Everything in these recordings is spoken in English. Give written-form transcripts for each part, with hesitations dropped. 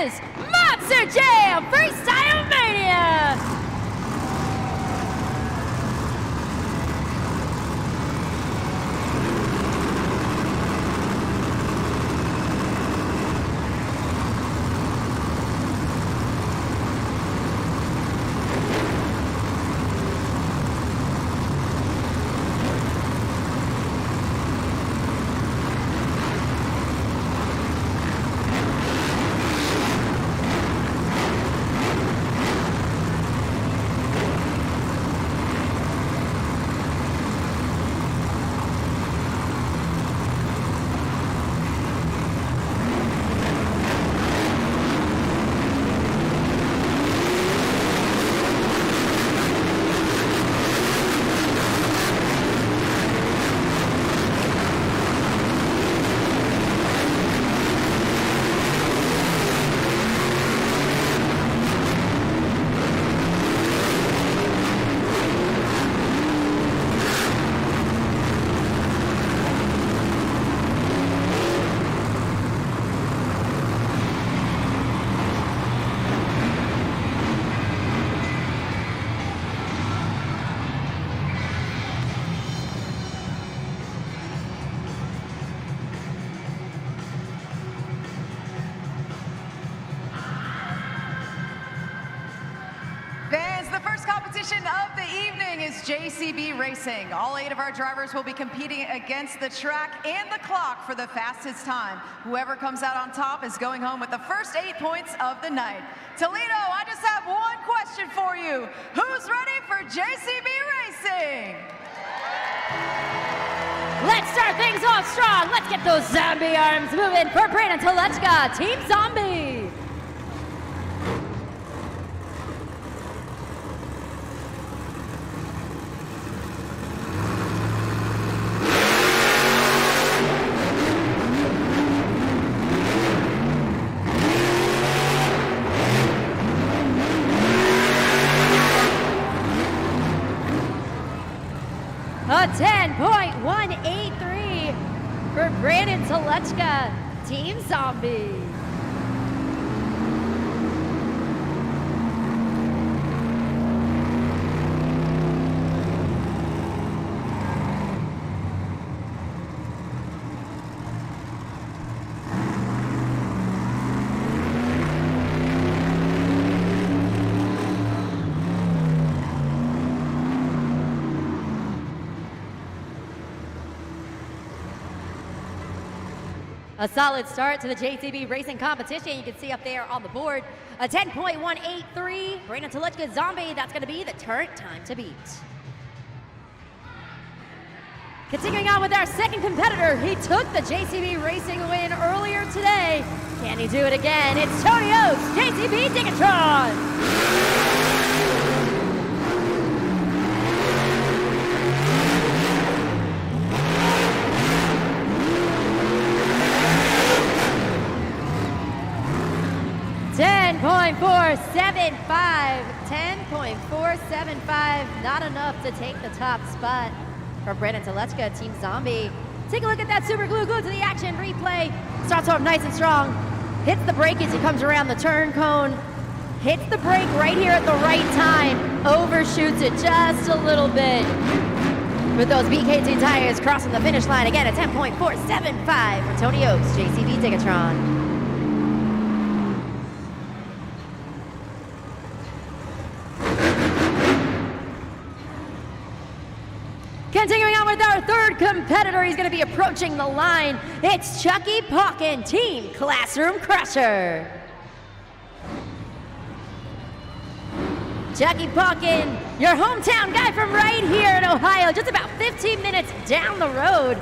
is Monster Jam Freestyle Mania! Of the evening is JCB Racing. All 8 of our drivers will be competing against the track and the clock for the fastest time. Whoever comes out on top is going home with the first 8 points of the night. Toledo, I just have one question for you. Who's ready for JCB Racing? Let's start things off strong. Let's get those zombie arms moving for Brandon Telechka, Team Zombie. A 10.183 for Brandon Telechka, Team Zombie. A solid start to the JCB Racing competition. You can see up there on the board, a 10.183. Brandon Telechka Zombie, that's going to be the turret time to beat. Continuing on with our second competitor, he took the JCB Racing win earlier today. Can he do it again? It's Tony Oaks, JCB Digatron. 10.475, not enough to take the top spot for Brandon Telechka, Team Zombie. Take a look at that super glue to the action replay. Starts off nice and strong, hits the brake as he comes around the turn cone, hits the brake right here at the right time, overshoots it just a little bit. With those BKT tires crossing the finish line again at 10.475 for Tony Oaks, JCB Digatron. Continuing on with our third competitor, he's going to be approaching the line. It's Chucky Pauken, Team Classroom Crusher. Chucky Pauken, your hometown guy from right here in Ohio, just about 15 minutes down the road.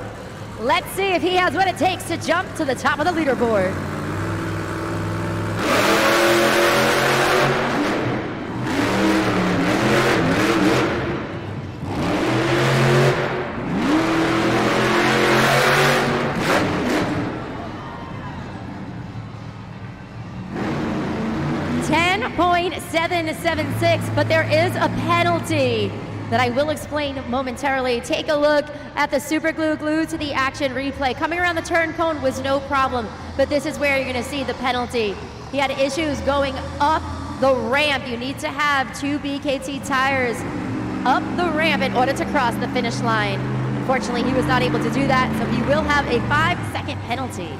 Let's see if he has what it takes to jump to the top of the leaderboard. .776, but there is a penalty that I will explain momentarily. Take a look at the super glue to the action replay. Coming around the turn cone was no problem, but this is where you're going to see the penalty. He had issues going up the ramp. You need to have 2 BKT tires up the ramp in order to cross the finish line. Unfortunately, he was not able to do that, so he will have a 5-second penalty.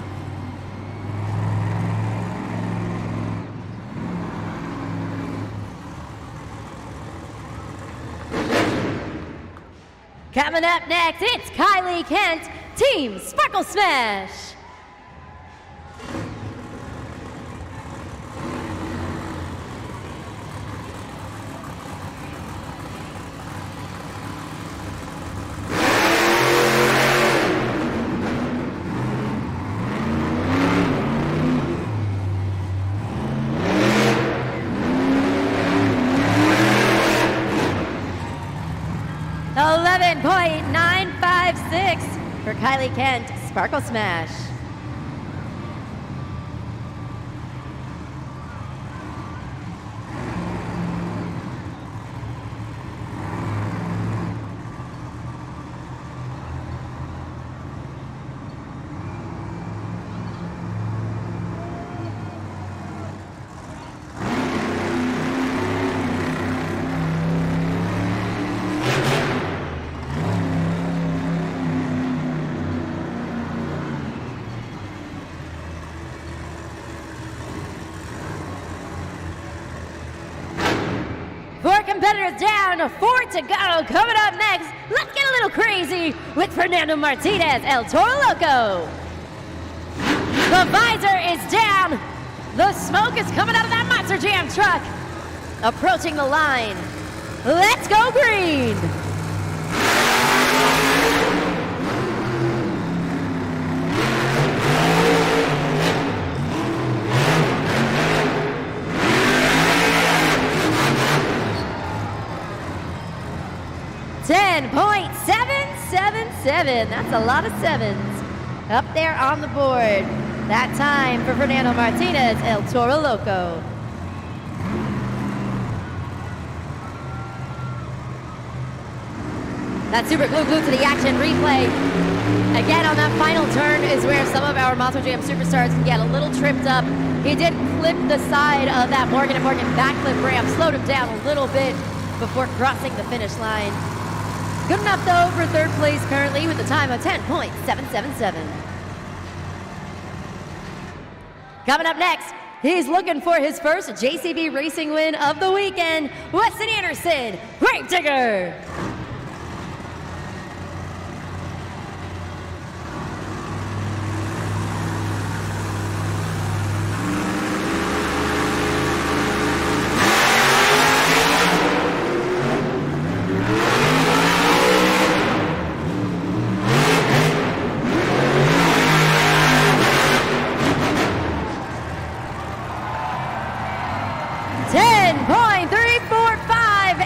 Coming up next, it's Kylie Kent, Team Sparkle Smash. .956 for Kylie Kent, Sparkle Smash. Competitors down, 4 to go. Coming up next, let's get a little crazy with Fernando Martinez, El Toro Loco. The visor is down. The smoke is coming out of that Monster Jam truck. Approaching the line. Let's go green. .777. That's a lot of sevens up there on the board. That time for Fernando Martinez, El Toro Loco. That super glue to the action replay. Again, on that final turn is where some of our Monster Jam superstars can get a little tripped up. He did flip the side of that Morgan & Morgan backflip ramp, slowed him down a little bit before crossing the finish line. Good enough, though, for third place currently with a time of 10.777. Coming up next, he's looking for his first JCB Racing win of the weekend, Weston Anderson, Gravedigger.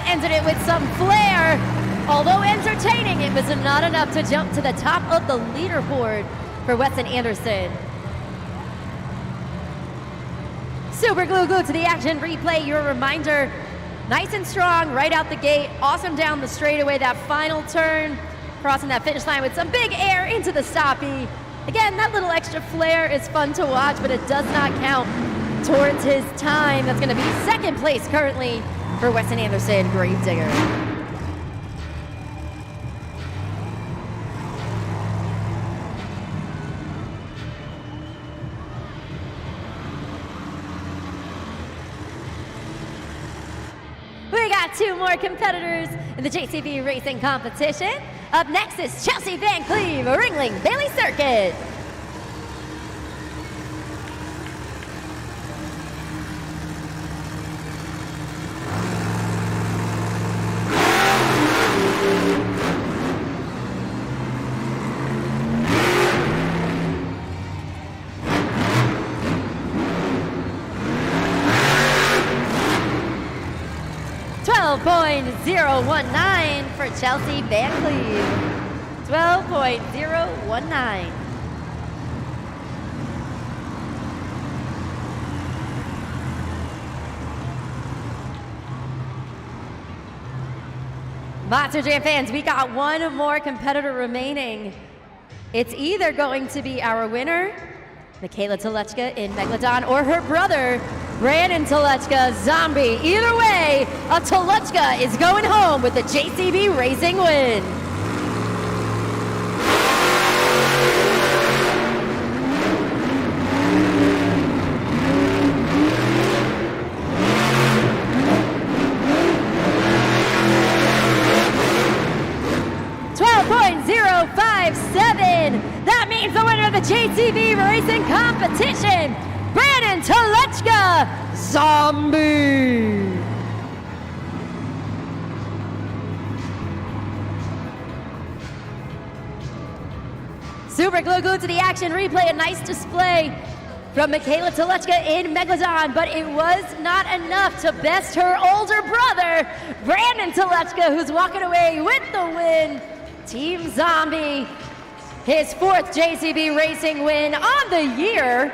Ended it with some flair. Although entertaining, it was not enough to jump to the top of the leaderboard for Weston Anderson. Super glue to the action replay. Your reminder, nice and strong right out the gate. Awesome down the straightaway, that final turn, crossing that finish line with some big air into the stoppie. Again, that little extra flair is fun to watch, but it does not count towards his time. That's going to be second place currently for Weston Anderson, Gravedigger. We got 2 more competitors in the JCB Racing competition. Up next is Chelsea Van Cleve, Ringling Bailey Circuit. .019 for Chelsea Van Cleve. 12.019. Monster Jam fans, we got 1 more competitor remaining. It's either going to be our winner Michaela Telechka in Megalodon, or her brother, Brandon Telechka, Zombie. Either way, a Telechka is going home with the JCB Racing win. That means the winner of the JCB Racing competition, Brandon Telechka, Zombie. Super glued to the action replay, a nice display from Michaela Telechka in Megalodon, but it was not enough to best her older brother, Brandon Telechka, who's walking away with the win. Team Zombie, his 4th JCB Racing win on the year.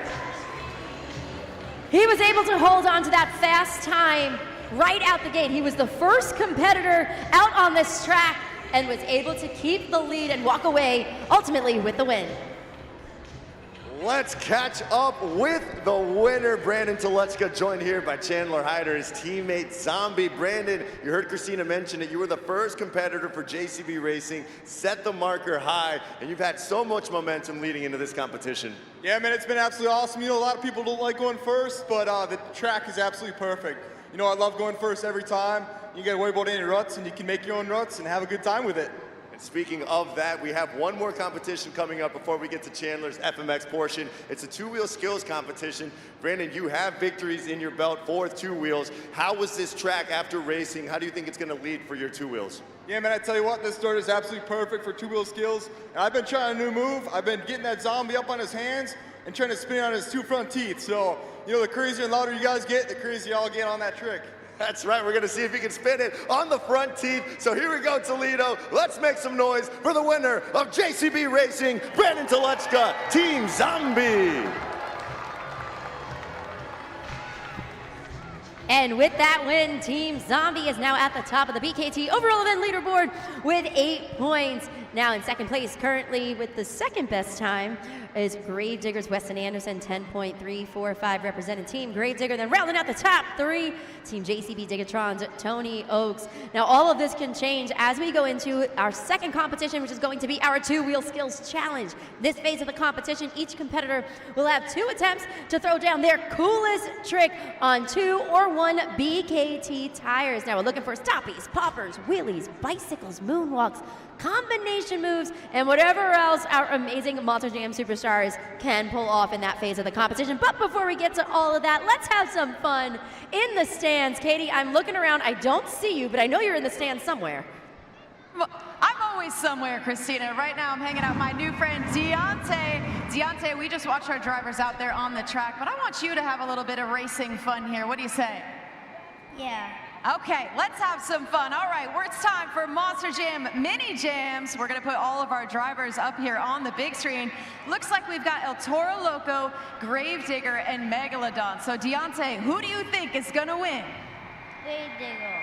He was able to hold on to that fast time right out the gate. He was the first competitor out on this track and was able to keep the lead and walk away ultimately with the win. Let's catch up with the winner, Brandon Telechka, joined here by Chandler Hyder, his teammate Zombie. Brandon, you heard Christina mention it. You were the first competitor for JCB Racing, set the marker high, and you've had so much momentum leading into this competition. Yeah, man, it's been absolutely awesome. You know, a lot of people don't like going first, but the track is absolutely perfect. You know, I love going first every time. You get to worry about any ruts, and you can make your own ruts and have a good time with it. And speaking of that, we have one more competition coming up before we get to Chandler's FMX portion. It's a two-wheel skills competition. Brandon, you have victories in your belt for two wheels. How was this track after racing? How do you think it's going to lead for your two wheels? Yeah, man, I tell you what, this start is absolutely perfect for two-wheel skills. And I've been trying a new move. I've been getting that Zombie up on his hands and trying to spin on his two front teeth. So, you know, the crazier and louder you guys get, the crazier I'll get on that trick. That's right, we're gonna see if he can spin it on the front teeth. So here we go, Toledo. Let's make some noise for the winner of JCB Racing, Brandon Telechka, Team Zombie. And with that win, Team Zombie is now at the top of the BKT overall event leaderboard with 8 points. Now in second place, currently with the second best time, is Gravedigger's Weston Anderson, 10.345, representing Team Gravedigger. Then rounding out the top 3, Team JCB Digatron's Tony Oaks. Now all of this can change as we go into our second competition, which is going to be our two-wheel skills challenge. This phase of the competition, each competitor will have 2 attempts to throw down their coolest trick on 2 or 1 BKT tires. Now we're looking for stoppies, poppers, wheelies, bicycles, moonwalks, combination moves, and whatever else our amazing Monster Jam superstars can pull off in that phase of the competition. But before we get to all of that, let's have some fun in the stands. Katie, I'm looking around. I don't see you, but I know you're in the stands somewhere. I'm always somewhere, Christina. Right now I'm hanging out with my new friend, Deontay. Deontay, we just watched our drivers out there on the track, but I want you to have a little bit of racing fun here. What do you say? Yeah. Okay, let's have some fun. All right, it's time for Monster Jam Mini Jams. We're gonna put all of our drivers up here on the big screen. Looks like we've got El Toro Loco, Gravedigger, and Megalodon. So Deontay, who do you think is gonna win? Gravedigger.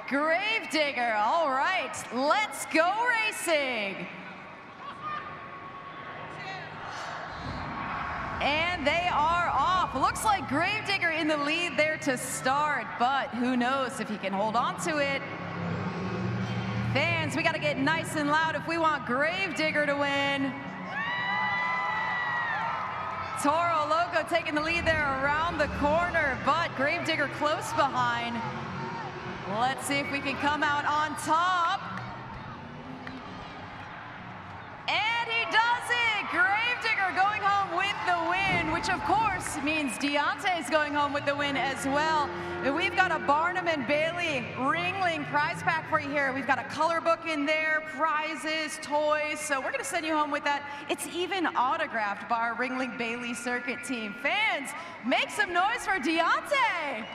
Gravedigger, all right, let's go racing. And they are off. Looks like Gravedigger in the lead there to start, but who knows if he can hold on to it. Fans, we gotta get nice and loud if we want Gravedigger to win. Toro Loco taking the lead there around the corner, but Gravedigger close behind. Let's see if we can come out on top. And he does it! Gravedigger going home with the win, which of course means Deontay's going home with the win as well. And we've got a Barnum and Bailey Ringling prize pack for you here. We've got a color book in there, prizes, toys, so we're gonna send you home with that. It's even autographed by our Ringling Bailey circuit team. Fans, make some noise for Deontay!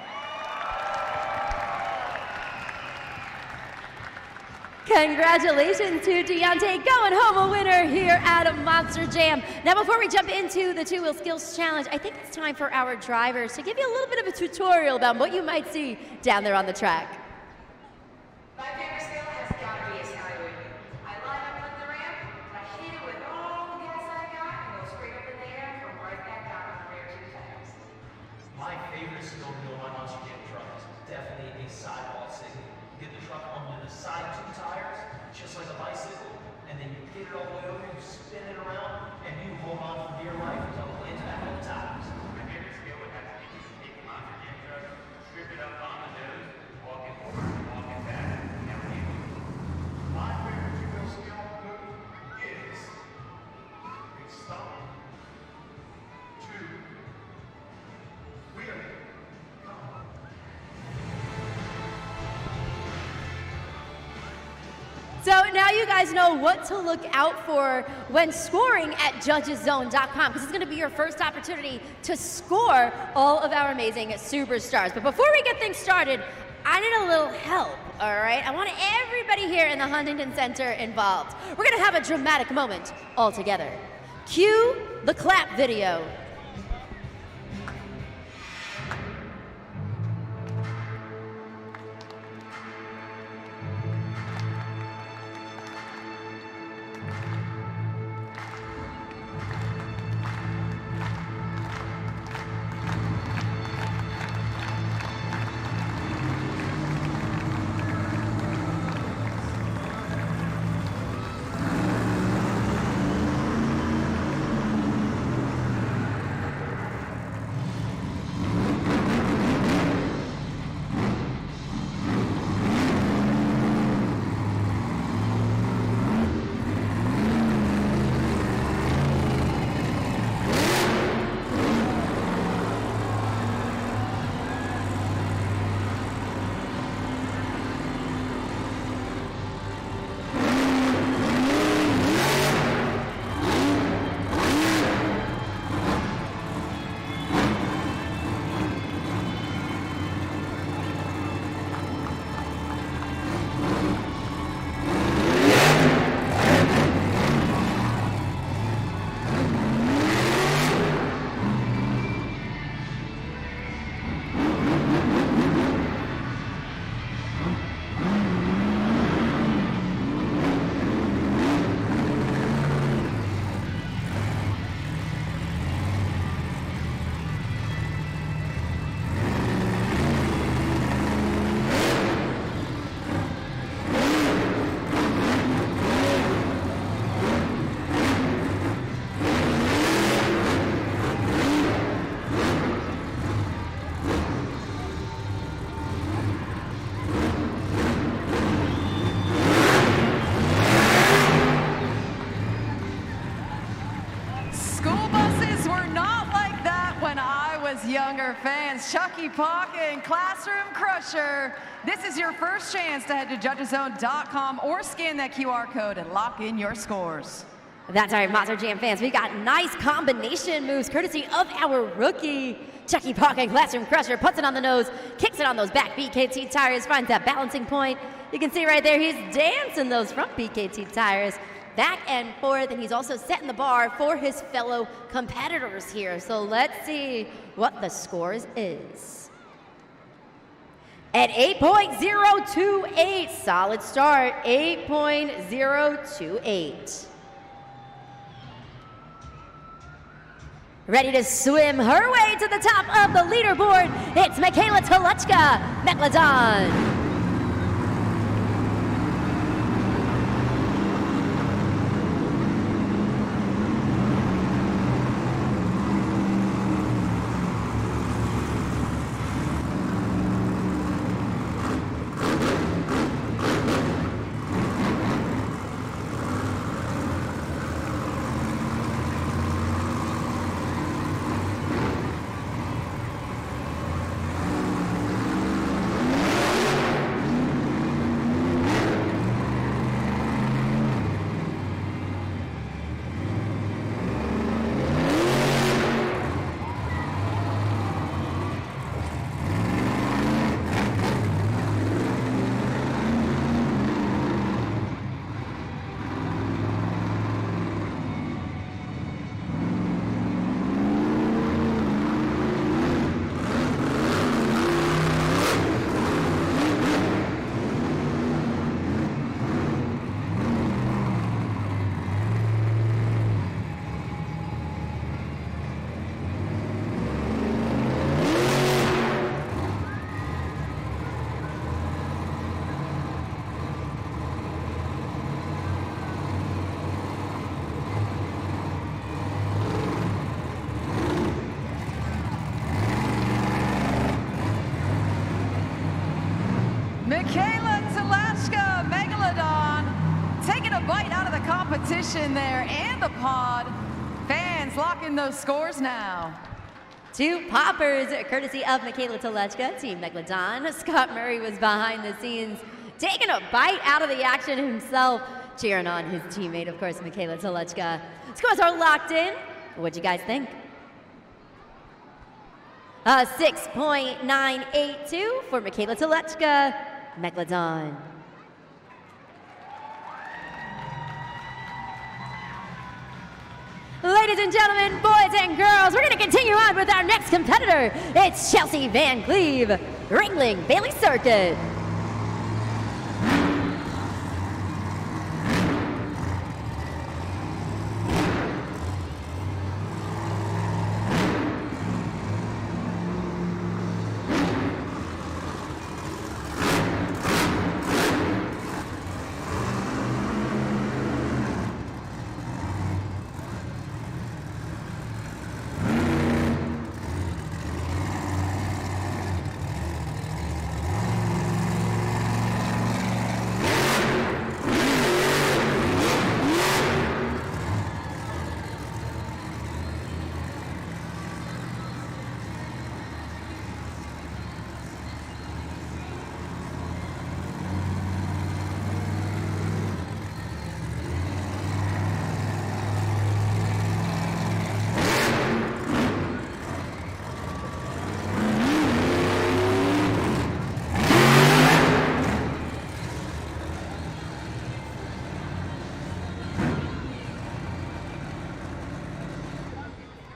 Congratulations to Deontay, going home a winner here at Monster Jam. Now before we jump into the two-wheel skills challenge, I think it's time for our drivers to give you a little bit of a tutorial about what you might see down there on the track. My favorite skill has got to be a skyway. I line up on the ramp, I hit it with all the gas I got, and go straight up in the air from right back signal you'll run once you get in the truck is definitely a sidewall signal. You get the truck onto the side two tires, just like a bicycle, and then you get it all the way over, you spin it around, and you hold on for dear life until it lands back on the tires. My favorite skill would have to be just take the monster jam truck, strip it up on the nose, walk it forward, walk it back, never get it. My favorite two-wheel skill move is a stomp, two, wheelie. So now you guys know what to look out for when scoring at judgeszone.com, because it's going to be your first opportunity to score all of our amazing superstars. But before we get things started, I need a little help, all right? I want everybody here in the Huntington Center involved. We're going to have a dramatic moment all together. Cue the clap video. Younger fans, Chucky Pock and Classroom Crusher. This is your first chance to head to judgeszone.com or scan that QR code and lock in your scores. That's right, Monster Jam fans. We got nice combination moves courtesy of our rookie. Chucky Pock and Classroom Crusher puts it on the nose, kicks it on those back BKT tires, finds that balancing point. You can see right there, he's dancing those front BKT tires back and forth, and he's also setting the bar for his fellow competitors here. So let's see what the scores is. At 8.028, solid start, 8.028. Ready to swim her way to the top of the leaderboard, it's Michaela Tolechka, Megalodon. competition there and the pod. Fans locking those scores now. 2 poppers, courtesy of Michaela Telechka, Team Megalodon. Scott Murray was behind the scenes, taking a bite out of the action himself, cheering on his teammate, of course, Michaela Telechka. Scores are locked in. What'd you guys think? A 6.982 for Michaela Telechka, Megalodon. Ladies and gentlemen, boys and girls, we're going to continue on with our next competitor. It's Chelsea Van Cleve, Ringling Bailey Circuit.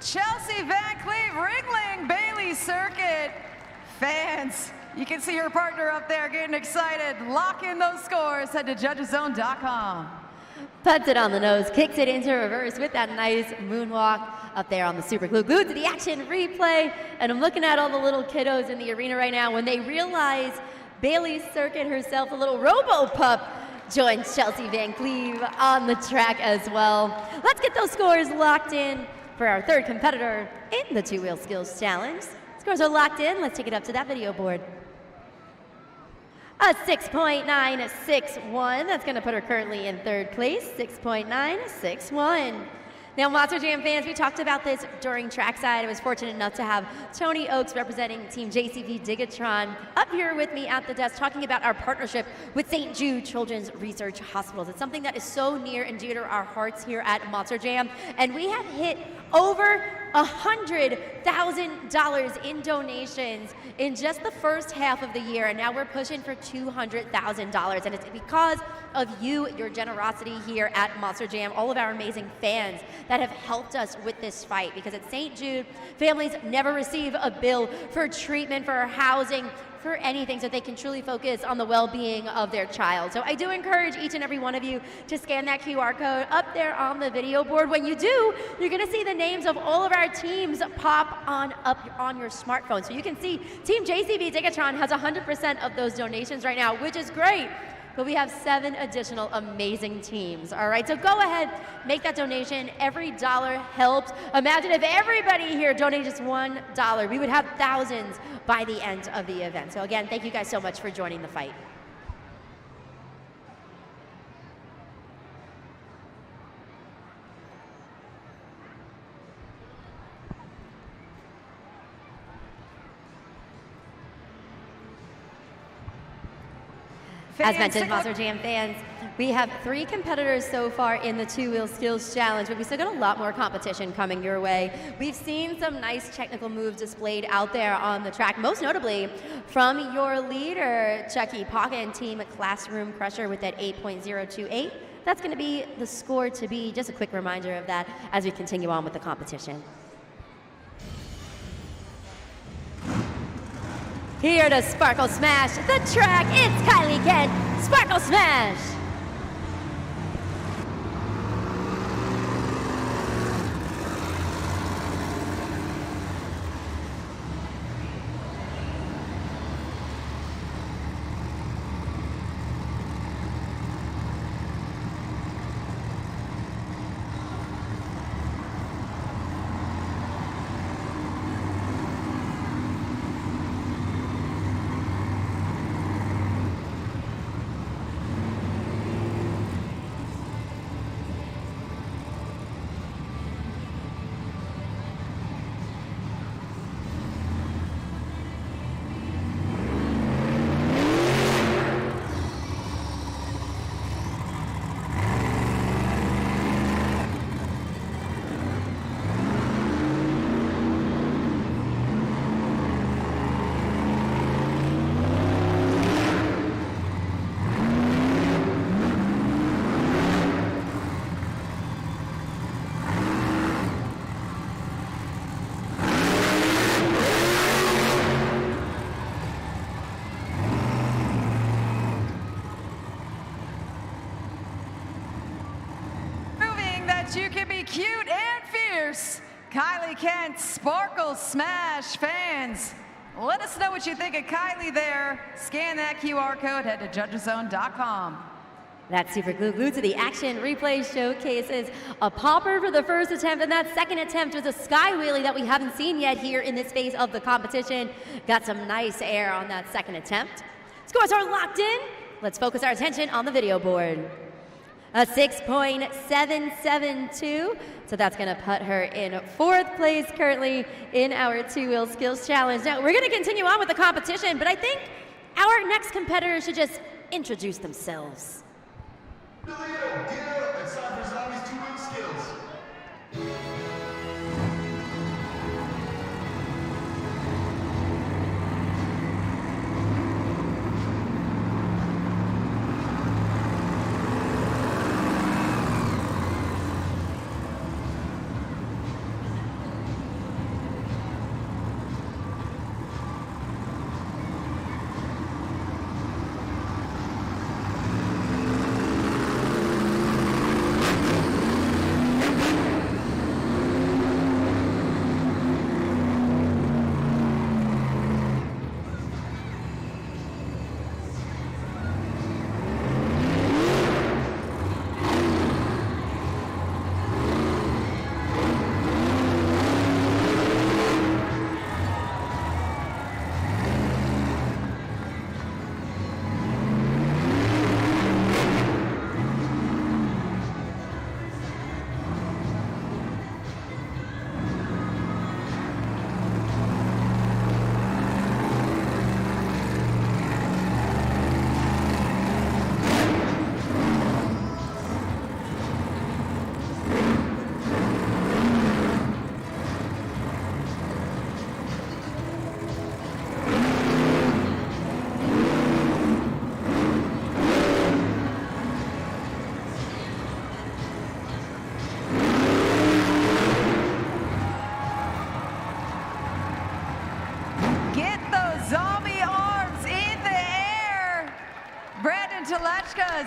Chelsea Van Cleve, Ringling Bailey Circuit. Fans, you can see her partner up there getting excited. Lock in those scores. Head to judgeszone.com. Puts it on the nose, kicks it into reverse with that nice moonwalk up there on the super glue. Glued to the action replay. And I'm looking at all the little kiddos in the arena right now when they realize Bailey Circuit herself, a little robo-pup, joins Chelsea Van Cleve on the track as well. Let's get those scores locked in for our third competitor in the two-wheel skills challenge. Scores are locked in. Let's take it up to that video board. A 6.961. That's going to put her currently in third place. 6.961. Now, Monster Jam fans, we talked about this during trackside. I was fortunate enough to have Tony Oakes representing Team JCV Digatron up here with me at the desk talking about our partnership with St. Jude Children's Research Hospitals. It's something that is so near and dear to our hearts here at Monster Jam, and we have hit over $100,000 in donations in just the first half of the year, and now we're pushing for $200,000, and it's because of you, your generosity here at Monster Jam, all of our amazing fans that have helped us with this fight, because at St. Jude, families never receive a bill for treatment, for housing, for anything, so they can truly focus on the well-being of their child. So I do encourage each and every one of you to scan that QR code up there on the video board. When you do, you're gonna see the names of all of our teams pop up on your smartphone. So you can see Team JCV Digatron has 100% of those donations right now, which is great. But we have 7 additional amazing teams, all right? So go ahead, make that donation. Every dollar helps. Imagine if everybody here donated just $1. We would have thousands by the end of the event. So again, thank you guys so much for joining the fight. As mentioned, Monster Jam fans, we have 3 competitors so far in the two-wheel skills challenge, but we still got a lot more competition coming your way. We've seen some nice technical moves displayed out there on the track, most notably from your leader, Chucky Pocket, Team Classroom Crusher with that 8.028. That's going to be the score to be. Just a quick reminder of that as we continue on with the competition. Here to Sparkle Smash the track, it's Kylie Kent, Sparkle Smash! cute and fierce, Kylie Kent Sparkle Smash fans. Let us know what you think of Kylie there. Scan that QR code, head to judgeszone.com. That super glue to the action replay showcases a popper for the first attempt, and that second attempt was a sky wheelie that we haven't seen yet here in this phase of the competition. Got some nice air on that second attempt. Scores are locked in. Let's focus our attention on the video board. A 6.772, so that's gonna put her in fourth place currently in our two-wheel skills challenge. Now, we're gonna continue on with the competition, but I think our next competitor should just introduce themselves. Toledo, get up. It's time for Zombie's two-wheel skills.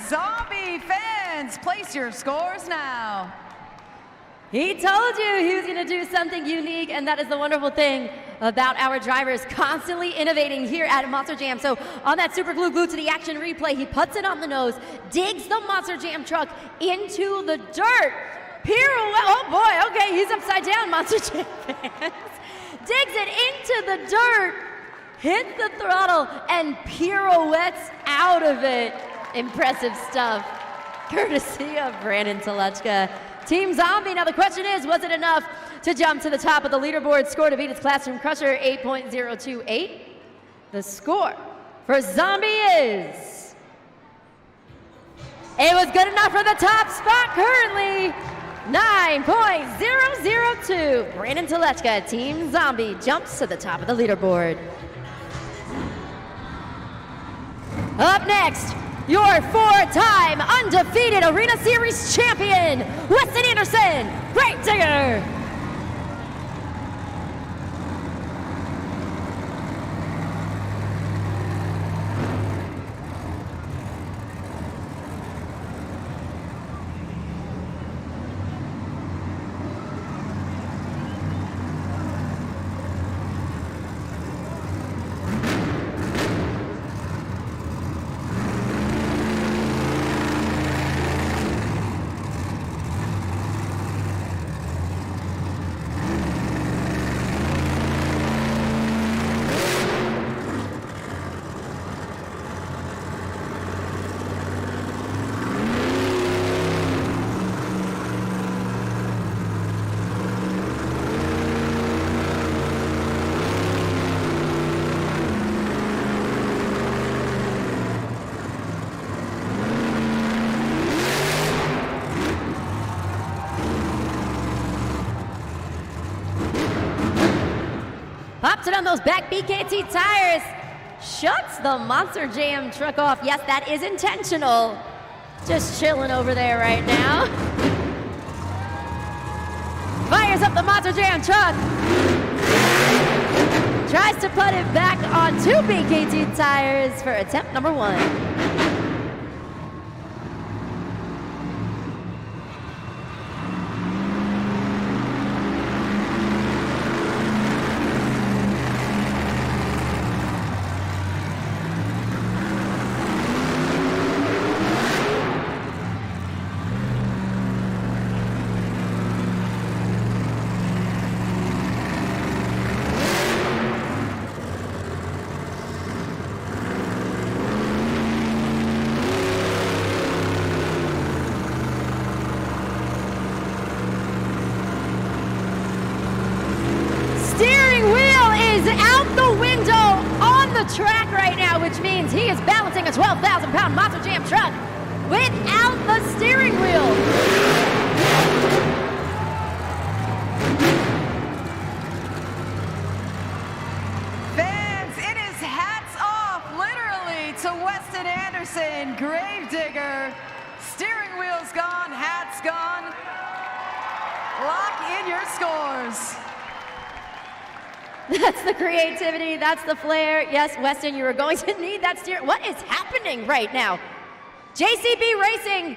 Zombie fans, place your scores now. He told you he was going to do something unique, and that is the wonderful thing about our drivers constantly innovating here at Monster Jam. So on that super glue to the action replay, he puts it on the nose, digs the Monster Jam truck into the dirt. Pirouette, oh boy, okay, he's upside down, Monster Jam fans. Digs it into the dirt, hits the throttle, and pirouettes out of it. Impressive stuff, courtesy of Brandon Telechka. Team Zombie, now the question is, was it enough to jump to the top of the leaderboard score to beat its Classroom Crusher 8.028? The score for Zombie is... It was good enough for the top spot currently, 9.002. Brandon Telechka, Team Zombie, jumps to the top of the leaderboard. Up next, your four-time undefeated Arena Series champion, Weston Anderson, Gravedigger. Pops it on those back BKT tires. Shuts the Monster Jam truck off. Yes, that is intentional. Just chilling over there right now. Fires up the Monster Jam truck. Tries to put it back on two BKT tires for attempt number one. steering wheel is out the window on the track right now, which means he is balancing a 12,000-pound Monster Jam truck without the steering wheel. Fans, it is hats off, literally, to Weston Anderson, Gravedigger. Steering wheel's gone, hat's gone. Lock in your scores. That's the creativity, that's the flair. Yes, Weston, you are going to need that steer. What is happening right now? JCB Racing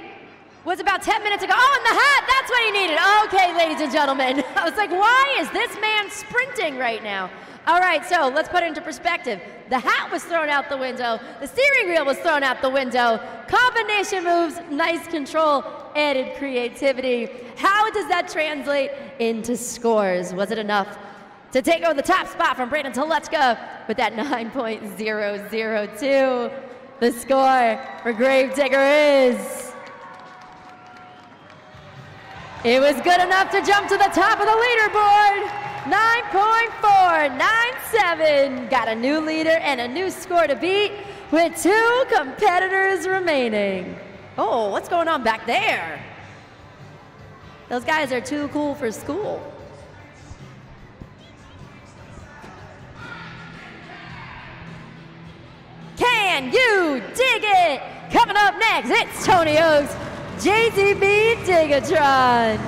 was about 10 minutes ago. Oh, and the hat, that's what he needed. Okay, ladies and gentlemen. I was like, why is this man sprinting right now? All right, so let's put it into perspective. The hat was thrown out the window. The steering wheel was thrown out the window. Combination moves, nice control, added creativity. How does that translate into scores? Was it enough to take over the top spot from Brandon Telechka with that 9.002? The score for Gravedigger is... It was good enough to jump to the top of the leaderboard. 9.497. Got a new leader and a new score to beat with 2 competitors remaining. Oh, what's going on back there? Those guys are too cool for school. Can you dig it? Coming up next, it's Tony Oak's JCB Digatron.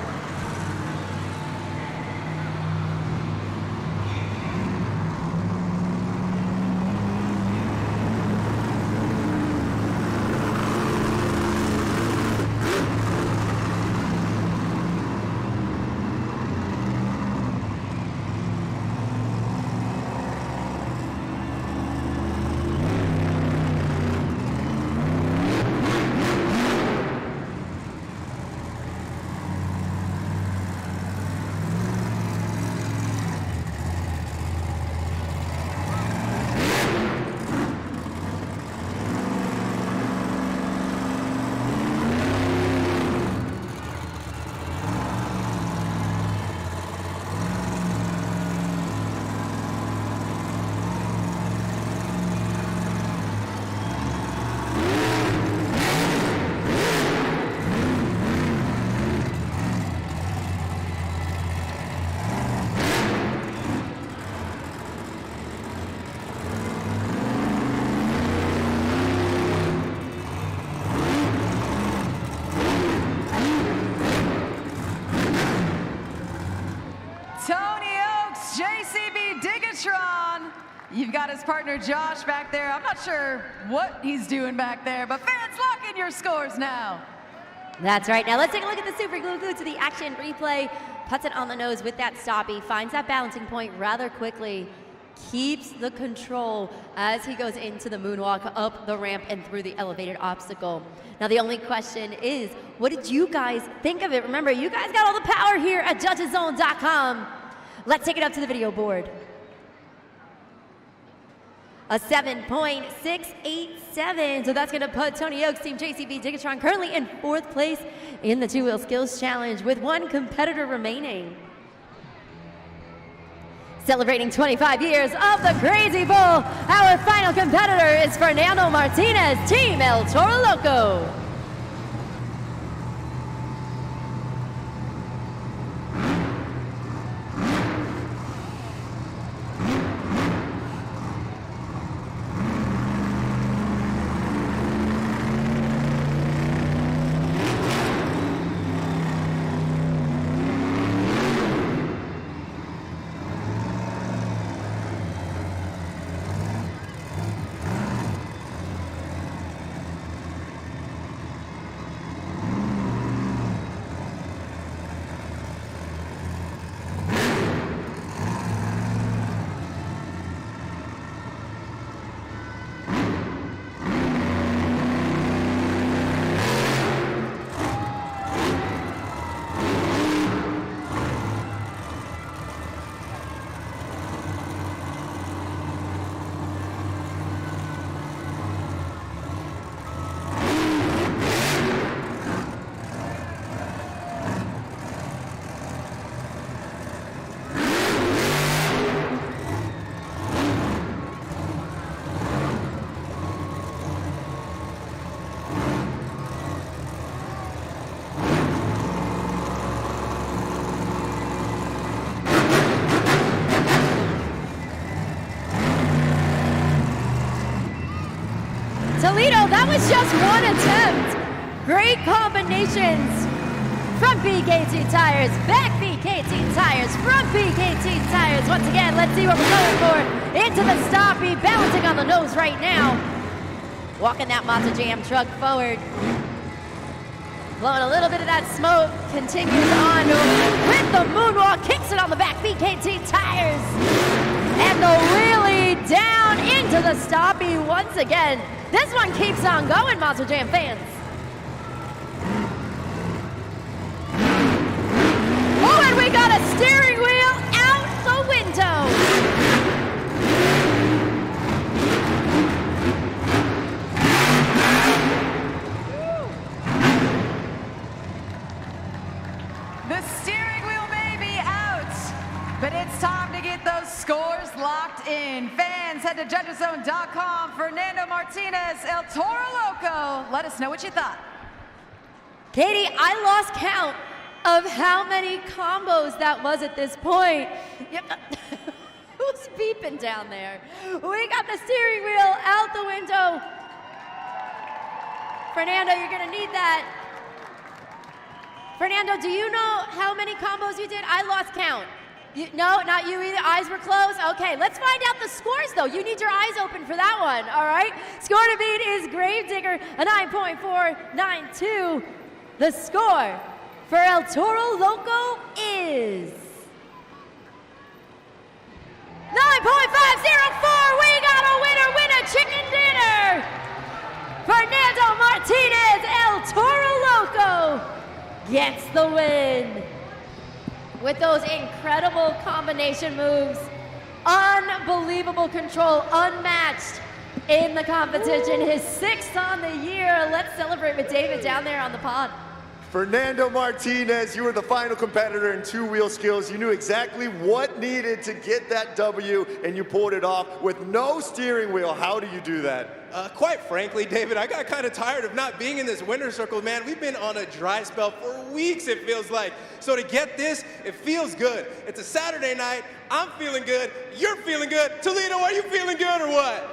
You've got his partner Josh back there. I'm not sure what he's doing back there, but fans, lock in your scores now. That's right. Now let's take a look at the Super Glue Glue to the action replay. Puts it on the nose with that stoppie, finds that balancing point rather quickly, keeps the control as he goes into the moonwalk, up the ramp and through the elevated obstacle. Now the only question is, what did you guys think of it? Remember, you guys got all the power here at judgeszone.com. Let's take it up to the video board. A 7.687, so that's going to put Tony Oak's team JCB Digatron currently in 4th place in the Two-Wheel Skills Challenge with 1 competitor remaining. Celebrating 25 years of the Crazy Bull, our final competitor is Fernando Martinez, Team El Toro Loco. that was just one attempt. Great combinations from BKT Tires, back BKT Tires, from BKT Tires. Once again, let's see what we're going for. Into the stoppie, balancing on the nose right now. Walking that Monster Jam truck forward. Blowing a little bit of that smoke, continues on with the moonwalk, kicks it on the back, BKT Tires. And the wheelie down into the stoppie once again. This one keeps on going, Monster Jam fans. Oh, and we got a steering wheel out the window. The steering wheel may be out, but it's time to get those scores locked in. Fans, head to judgeszone.com. Fernando Martinez, El Toro Loco. Let us know what you thought. Katie, I lost count of how many combos that was at this point. Yep. Who's beeping down there? We got the steering wheel out the window. Fernando, you're gonna need that. Fernando, do you know how many combos you did? I lost count. No, not you either. Eyes were closed. Okay, let's find out the scores though. You need your eyes open for that one, all right? Score to beat is Gravedigger, a 9.492. The score for El Toro Loco is 9.504. We got a winner, win a chicken dinner. Fernando Martinez, El Toro Loco gets the win. With those incredible combination moves, unbelievable control, unmatched in the competition. His 6th on the year. Let's celebrate with David down there on the pod. Fernando Martinez, you were the final competitor in two-wheel skills. You knew exactly what needed to get that W, and you pulled it off with no steering wheel. How do you do that? Quite frankly, David, I got kind of tired of not being in this winner's circle, man. We've been on a dry spell for weeks, it feels like. So to get this, it feels good. It's a Saturday night. I'm feeling good. You're feeling good. Toledo, are you feeling good or what?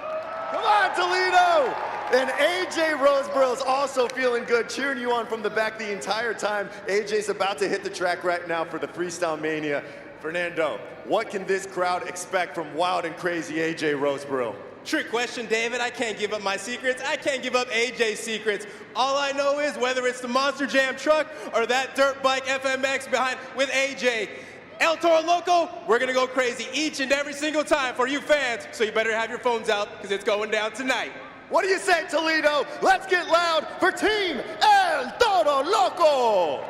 Come on, Toledo! And AJ Roseborough is also feeling good, cheering you on from the back the entire time. AJ's about to hit the track right now for the Freestyle Mania. Fernando, what can this crowd expect from wild and crazy AJ Roseborough? Trick question, David. I can't give up my secrets. I can't give up AJ's secrets. All I know is whether it's the Monster Jam truck or that dirt bike FMX behind with AJ, El Toro Loco, we're gonna go crazy each and every single time for you fans. So you better have your phones out because it's going down tonight. What do you say, Toledo? Let's get loud for Team El Toro Loco!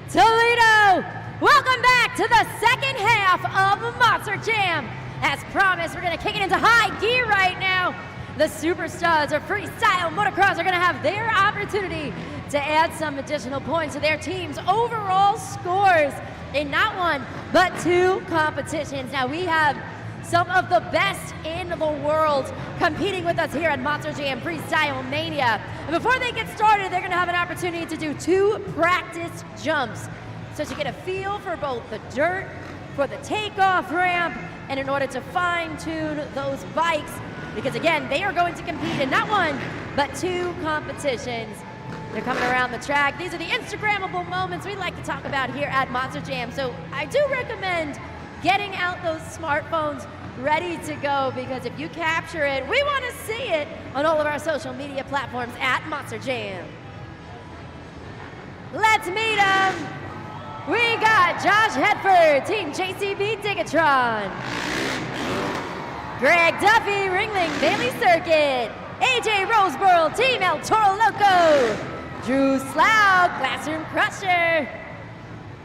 Toledo, welcome back to the second half of Monster Jam. As promised, we're gonna kick it into high gear right now. The superstars of Freestyle Motocross are gonna have their opportunity to add some additional points to their team's overall scores in not one, but 2 competitions. Now we have some of the best in the world competing with us here at Monster Jam Freestyle Mania. And before they get started, they're gonna have an opportunity to do 2 practice jumps. So to get a feel for both the dirt, for the takeoff ramp, and in order to fine tune those bikes, because again, they are going to compete in not one, but 2 competitions. They're coming around the track. These are the Instagrammable moments we like to talk about here at Monster Jam. So I do recommend getting out those smartphones ready to go, because if you capture it, we want to see it on all of our social media platforms at Monster Jam. Let's meet them. We got Josh Hedford, Team JCB Digatron. Greg Duffy, Ringling Bailey Circuit. AJ Roseborough, Team El Toro Loco. Drew Slough, Classroom Crusher.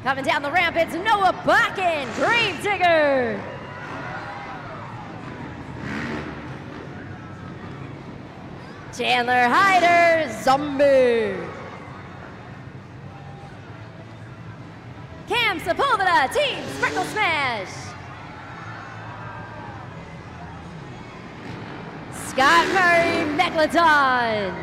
Coming down the ramp, it's Noah Bakken, Gravedigger. Chandler Hyder, Zombie. Cam Sepulveda, Team Sprinkle Smash. Scott Murray, Megalodon.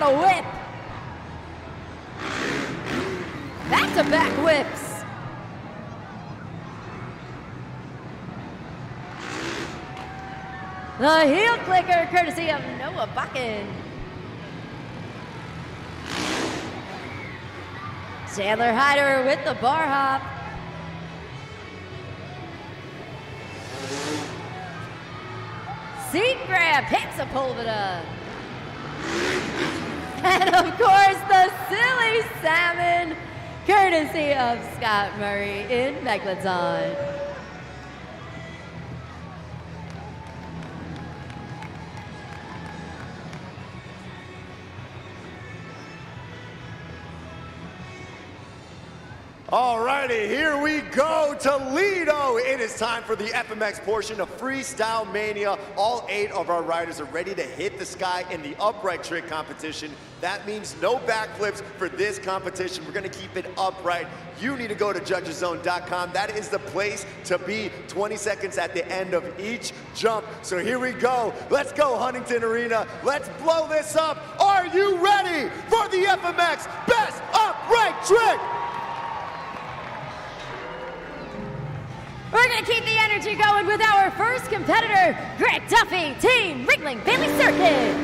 a whip. Back-to-back whips. The heel clicker, courtesy of Noah Bakken. Chandler Hyder with the bar hop. Seat grab, hits a Sepulveda. And of course, the silly salmon, courtesy of Scott Murray in Megalodon. Alrighty, here we go, Toledo. It is time for the FMX portion of Freestyle Mania. All 8 of our riders are ready to hit the sky in the upright trick competition. That means no backflips for this competition. We're gonna keep it upright. You need to go to judgeszone.com. That is the place to be. 20 seconds at the end of each jump. So here we go. Let's go, Huntington Arena. Let's blow this up. Are you ready for the FMX Best Upright Trick? We're gonna keep the energy going with our first competitor, Greg Duffy, Team Ringling Bailey Circuit.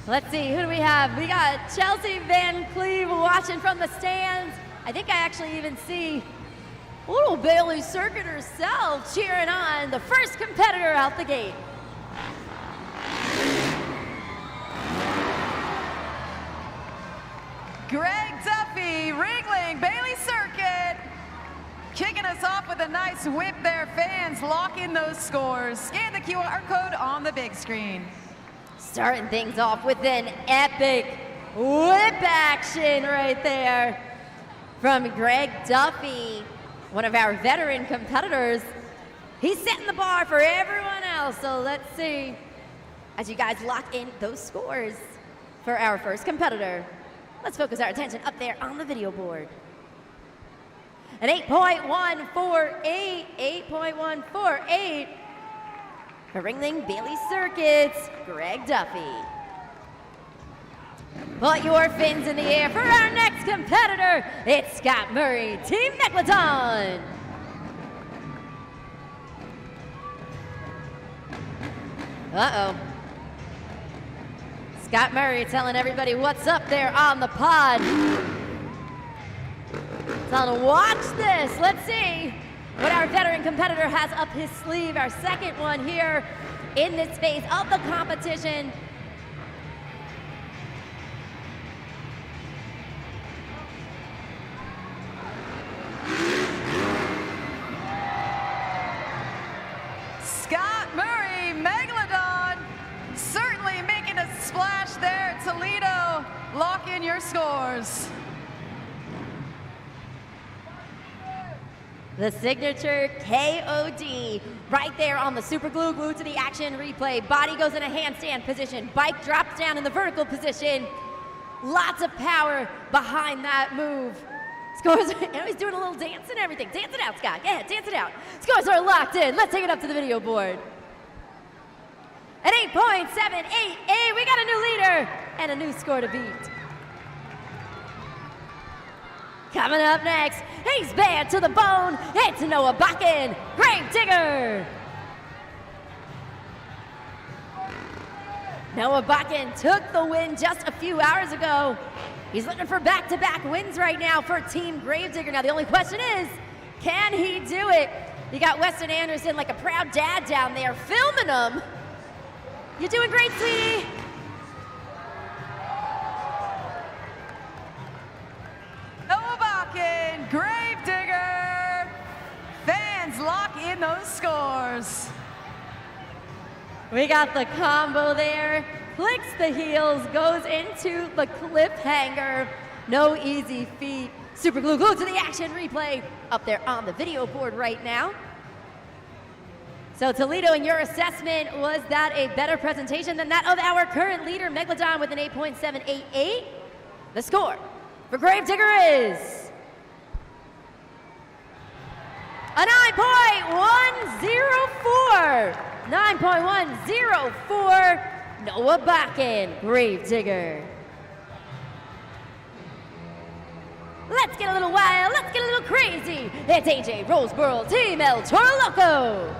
Let's see, who do we have? We got Chelsea Van Cleve watching from the stands. I think I actually even see little Bailey Circuit herself cheering on the first competitor out the gate. Greg Duffy, Ringling Bailey Circuit, kicking us off with a nice whip there. Fans lock in those scores. Scan the QR code on the big screen. Starting things off with an epic whip action right there from Greg Duffy, one of our veteran competitors. He's setting the bar for everyone else, so let's see as you guys lock in those scores for our first competitor. Let's focus our attention up there on the video board. An 8.148, 8.148 for Ringling Bailey Circuits, Greg Duffy. Put your fins in the air for our next competitor. It's Scott Murray, Team Megalodon. Uh-oh. Scott Murray telling everybody what's up there on the pod. Telling them, watch this. Let's see what our veteran competitor has up his sleeve. Our second one here in this phase of the competition. Scott Murray, Megalodon, certainly making a splash there at Toledo. Lock in your scores. The signature KOD right there on the super glue, glued to the action replay. Body goes in a handstand position. Bike drops down in the vertical position. Lots of power behind that move. Scores, he's doing a little dance and everything. Dance it out, Scott. Go ahead, dance it out. Scores are locked in. Let's take it up to the video board. At 8.788, we got a new leader and a new score to beat. Coming up next, he's bad to the bone. It's Noah Bakken, Gravedigger. Noah Bakken took the win just a few hours ago. He's looking for back-to-back wins right now for Team Gravedigger. Now the only question is, can he do it? You got Weston Anderson like a proud dad down there filming him. You're doing great, sweetie. Noah Bakken, Gravedigger. Fans lock in those scores. We got the combo there. Clicks the heels, goes into the cliffhanger. No easy feat. Super glue glued to the action replay up there on the video board right now. So Toledo, in your assessment, was that a better presentation than that of our current leader, Megalodon, with an 8.788? The score for Gravedigger is a 9.104. 9.104. Noah Bakken, Gravedigger. Let's get a little wild, let's get a little crazy. It's AJ Roseboro, Team El Toro Loco.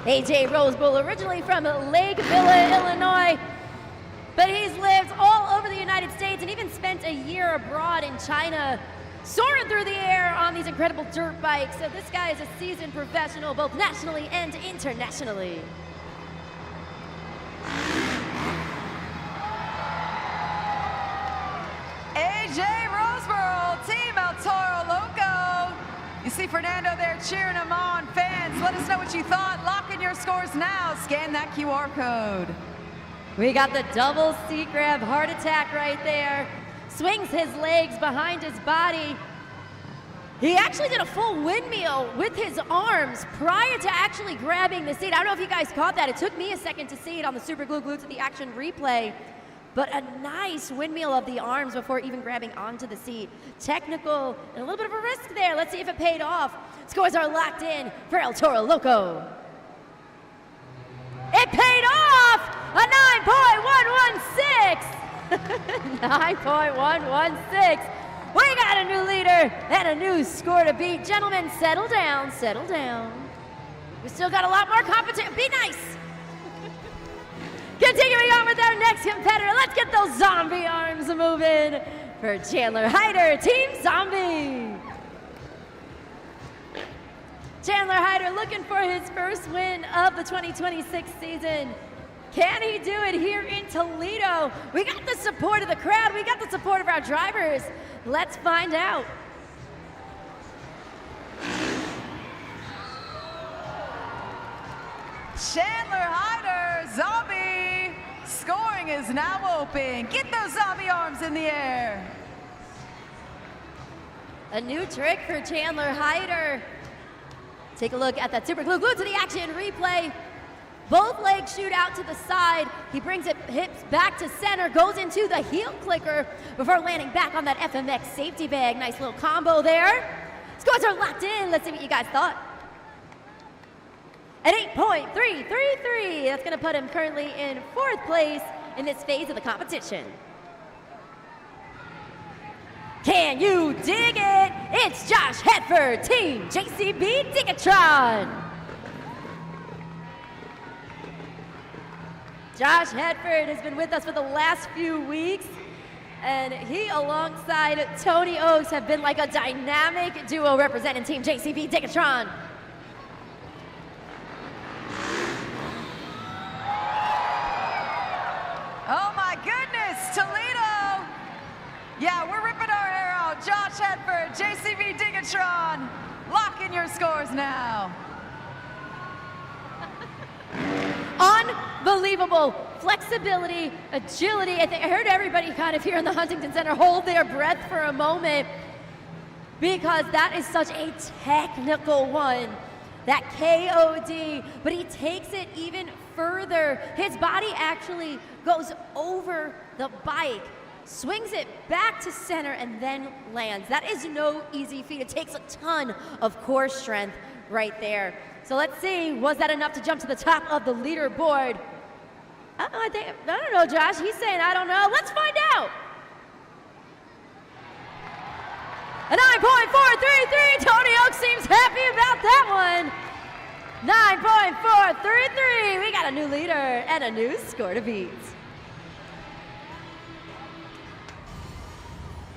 AJ Roseboro, originally from Lake Villa, Illinois, but he's lived all over the United States and even spent a year abroad in China, soaring through the air on these incredible dirt bikes. So this guy is a seasoned professional, both nationally and internationally. AJ Roseboro, Team El Toro Loco. You see Fernando there cheering him on. Fans, let us know what you thought. Lock in your scores now. Scan that QR code. We got the double seat grab heart attack right there. Swings his legs behind his body. He actually did a full windmill with his arms prior to actually grabbing the seat. I don't know if you guys caught that. It took me a second to see it on the Super Glue Glued to the Action replay. But a nice windmill of the arms before even grabbing onto the seat. Technical and a little bit of a risk there. Let's see if it paid off. Scores are locked in for El Toro Loco. It paid off! A 9.116! 9.116. We got a new leader and a new score to beat. Gentlemen, settle down, settle down. We still got a lot more competition. Be nice. Continuing on with our next competitor, let's get those zombie arms moving for Chandler Hyder, Team Zombie. Chandler Hyder looking for his first win of the 2026 season. Can he do it here in Toledo? We got the support of the crowd. We got the support of our drivers. Let's find out. Chandler Hyder, Zombie. Scoring is now open. Get those zombie arms in the air. A new trick for Chandler Hyder. Take a look at that Super Glue Glued to the Action replay. Both legs shoot out to the side. He brings it hips back to center, goes into the heel clicker before landing back on that FMX safety bag. Nice little combo there. Scores are locked in. Let's see what you guys thought. At 8.333, that's going to put him currently in 4th place in this phase of the competition. Can you dig it? It's Josh Hetford, Team JCB Digatron. Josh Hetford has been with us for the last few weeks, and he alongside Tony Oaks have been like a dynamic duo representing Team JCB Digatron. Oh my goodness, Toledo. Yeah, we're ripping our hair out. Josh Hetford, JCB Digatron. Lock in your scores now. Unbelievable flexibility, agility. I heard everybody kind of here in the Huntington Center hold their breath for a moment because that is such a technical one. That KOD, but he takes it even further. His body actually goes over the bike, swings it back to center, and then lands. That is no easy feat. It takes a ton of core strength right there. So let's see, was that enough to jump to the top of the leaderboard? I don't know, Josh. He's saying, I don't know. Let's find out. A 9.433. Tony Oaks seems happy about that one. 9.433. We got a new leader and a new score to beat.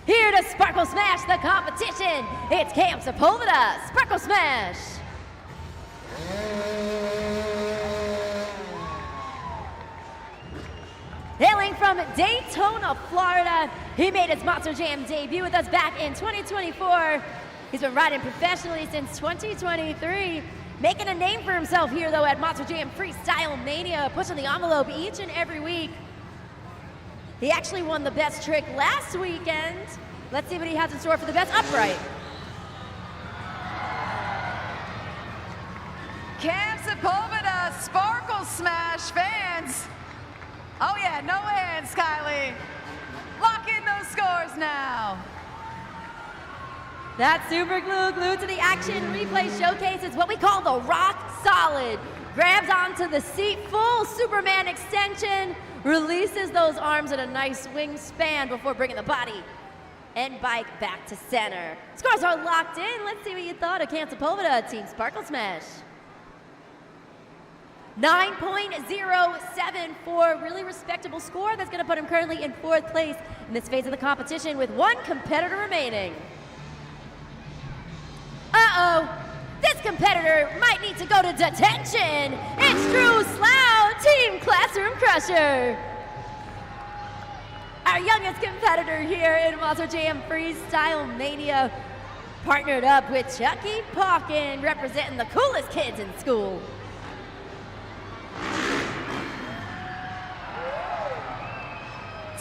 Here to Sparkle Smash the competition, it's Cam Sepulveda, Sparkle Smash. Hailing from Daytona, Florida, he made his Monster Jam debut with us back in 2024. He's been riding professionally since 2023, making a name for himself here though at Monster Jam Freestyle Mania, pushing the envelope each and every week. He actually won the best trick last weekend. Let's see what he has in store for the best upright. Cam Sepulveda, Sparkle Smash fans. Oh yeah, no hands, Kylie. lock in those scores now. That super glue glued to the action replay showcases what we call the rock solid. Grabs onto the seat, full Superman extension, releases those arms in a nice wingspan before bringing the body and bike back to center. Scores are locked in. Let's see what you thought of Kansas Team Sparkle Smash. 9.074, really respectable score. That's going to put him currently in 4th place in this phase of the competition with 1 competitor remaining. Uh-oh, this competitor might need to go to detention. It's Drew Slough, Team Classroom Crusher. Our youngest competitor here in Monster Jam Freestyle Mania, partnered up with Chucky Pawkin, representing the coolest kids in school.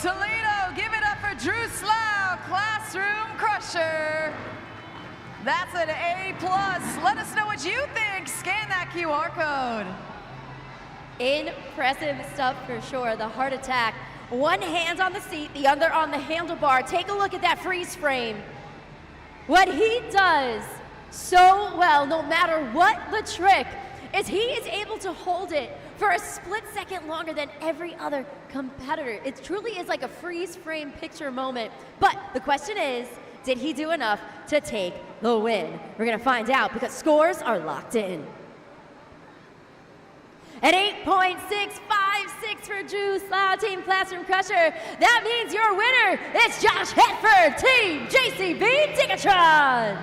Toledo, give it up for Drew Slough, Classroom Crusher. That's an A+. Let us know what you think. Scan that QR code. Impressive stuff for sure. The heart attack. One hand on the seat, the other on the handlebar. Take a look at that freeze frame. What he does so well, no matter what the trick, is he is able to hold it for a split second longer than every other competitor. It truly is like a freeze frame picture moment. But the question is, did he do enough to take the win? We're gonna find out because scores are locked in. At 8.656 for Drew Slough, Team Classroom Crusher. That means your winner is Josh Hetford, Team JCB Digatron.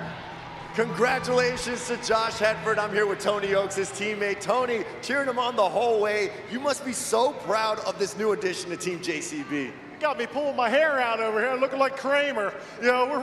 Congratulations to Josh Hetford. I'm here with Tony Oaks, his teammate. Tony, cheering him on the whole way. You must be so proud of this new addition to Team JCB. Got me pulling my hair out over here, looking like Kramer. You know, we're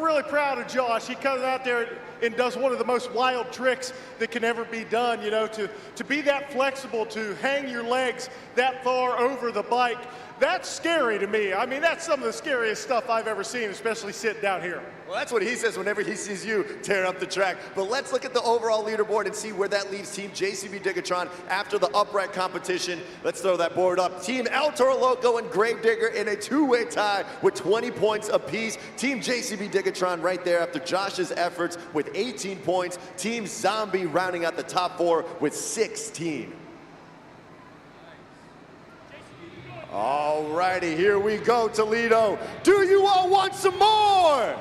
really proud of Josh. He comes out there and does one of the most wild tricks that can ever be done. You know, to be that flexible, to hang your legs that far over the bike. That's scary to me. I mean, that's some of the scariest stuff I've ever seen, especially sitting down here. Well, that's what he says whenever he sees you tear up the track. But let's look at the overall leaderboard and see where that leaves Team JCB Digatron after the upright competition. Let's throw that board up. Team Toro Loco and Gravedigger in a two-way tie with 20 points apiece. Team JCB Digatron right there after Josh's efforts with 18 points. Team Zombie rounding out the top 4 with 16. All righty, here we go, Toledo. Do you all want some more?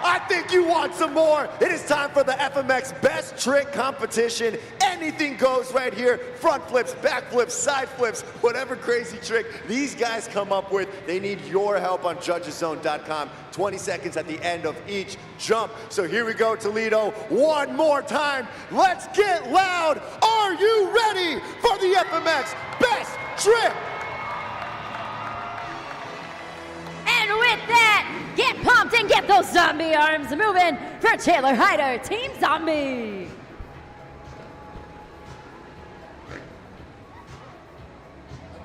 I think you want some more. It is time for the FMX Best Trick Competition. Anything goes right here. Front flips, back flips, side flips, whatever crazy trick these guys come up with. They need your help on judgeszone.com. 20 seconds at the end of each jump. So here we go, Toledo. One more time. Let's get loud. Are you ready for the FMX Best Trick? And with that, get pumped and get those zombie arms moving for Chandler Hyder, Team Zombie.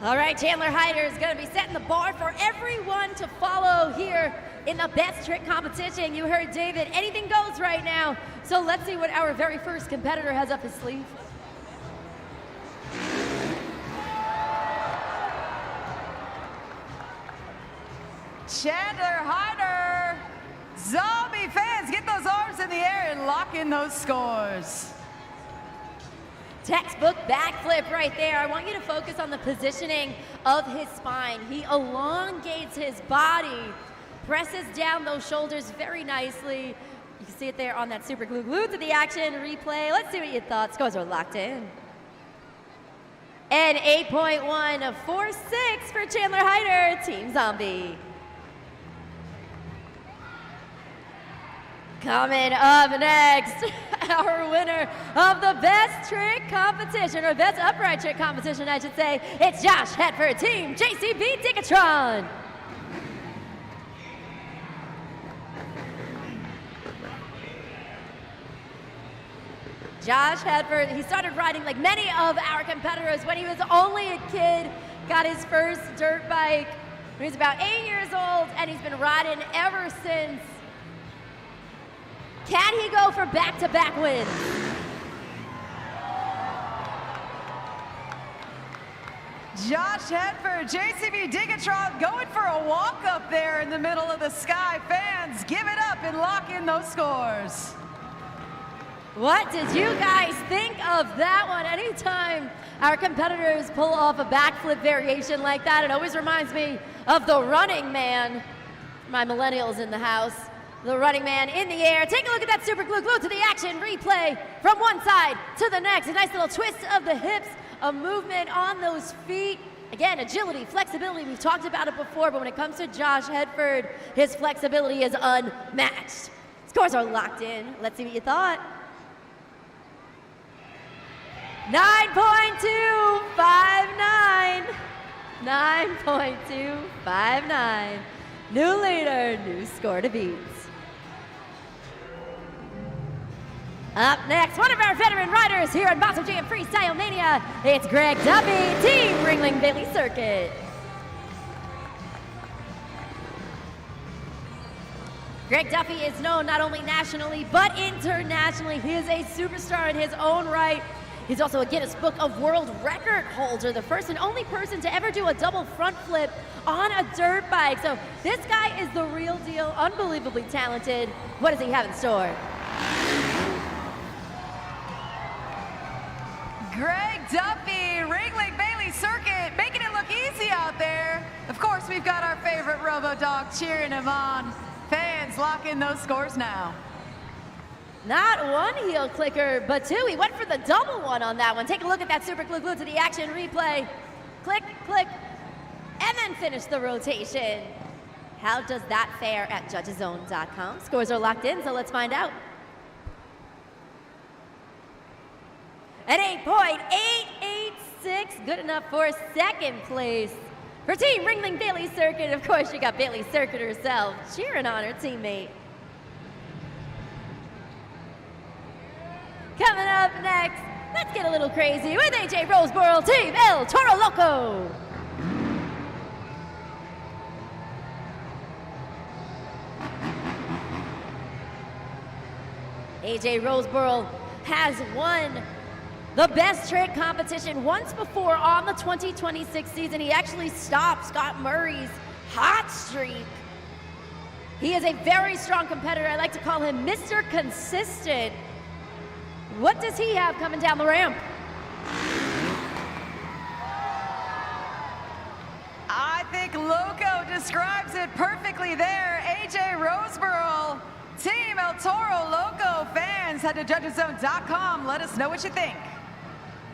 All right, Chandler Hyder is going to be setting the bar for everyone to follow here in the Best Trick Competition. You heard David, anything goes right now. So let's see what our very first competitor has up his sleeve. Chandler Hyder. Zombie fans, get those arms in the air and lock in those scores. Textbook backflip right there. I want you to focus on the positioning of his spine. He elongates his body, presses down those shoulders very nicely. You can see it there on that super glue glued to the action replay. Let's see what you thought. Scores are locked in. And 8.146 for Chandler Hyder, Team Zombie. Coming up next, our winner of the Best Trick Competition, or Best Upright Trick Competition, I should say. It's Josh Hetford, Team JCB Digatron. Josh Hetford, he started riding like many of our competitors when he was only a kid, got his first dirt bike when he was about 8 years old, and he's been riding ever since. Can he go for back-to-back wins? Josh Hedford, JCB Digatron going for a walk up there in the middle of the sky. Fans, give it up and lock in those scores. What did you guys think of that one? Anytime our competitors pull off a backflip variation like that, it always reminds me of the Running Man. My millennials in the house. The Running Man in the air. Take a look at that super glue to the action replay from one side to the next. A nice little twist of the hips, a movement on those feet. Again, agility, flexibility, we've talked about it before, but when it comes to Josh Hedford, his flexibility is unmatched. Scores are locked in. Let's see what you thought. 9.259. 9.259. New leader, new score to beat. Up next, one of our veteran riders here on Monster Jam Freestyle Mania. It's Greg Duffy, Team Ringling Bailey Circuit. Greg Duffy is known not only nationally, but internationally. He is a superstar in his own right. He's also a Guinness Book of World Record holder, the first and only person to ever do a double front flip on a dirt bike. So this guy is the real deal, unbelievably talented. What does he have in store? Greg Duffy, Ringling Bailey Circuit, making it look easy out there. Of course, we've got our favorite Robo-Dog cheering him on. Fans, lock in those scores now. Not one heel clicker, but two. He went for the double one on that one. Take a look at that super glue to the action replay. Click, click, and then finish the rotation. How does that fare at judgeszone.com? Scores are locked in, so let's find out. An 8.886, good enough for second place. For Team Ringling Bailey Circuit, of course, you got Bailey Circuit herself cheering on her teammate. Coming up next, let's get a little crazy with AJ Roseboro, Team El Toro Loco. AJ Roseboro has won the best trick competition once before on the 2026 season. He actually stopped Scott Murray's hot streak. He is a very strong competitor. I like to call him Mr. Consistent. What does he have coming down the ramp? I think Loco describes it perfectly there. AJ Roseboro, Team El Toro Loco fans, head to judgeszone.com. Let us know what you think.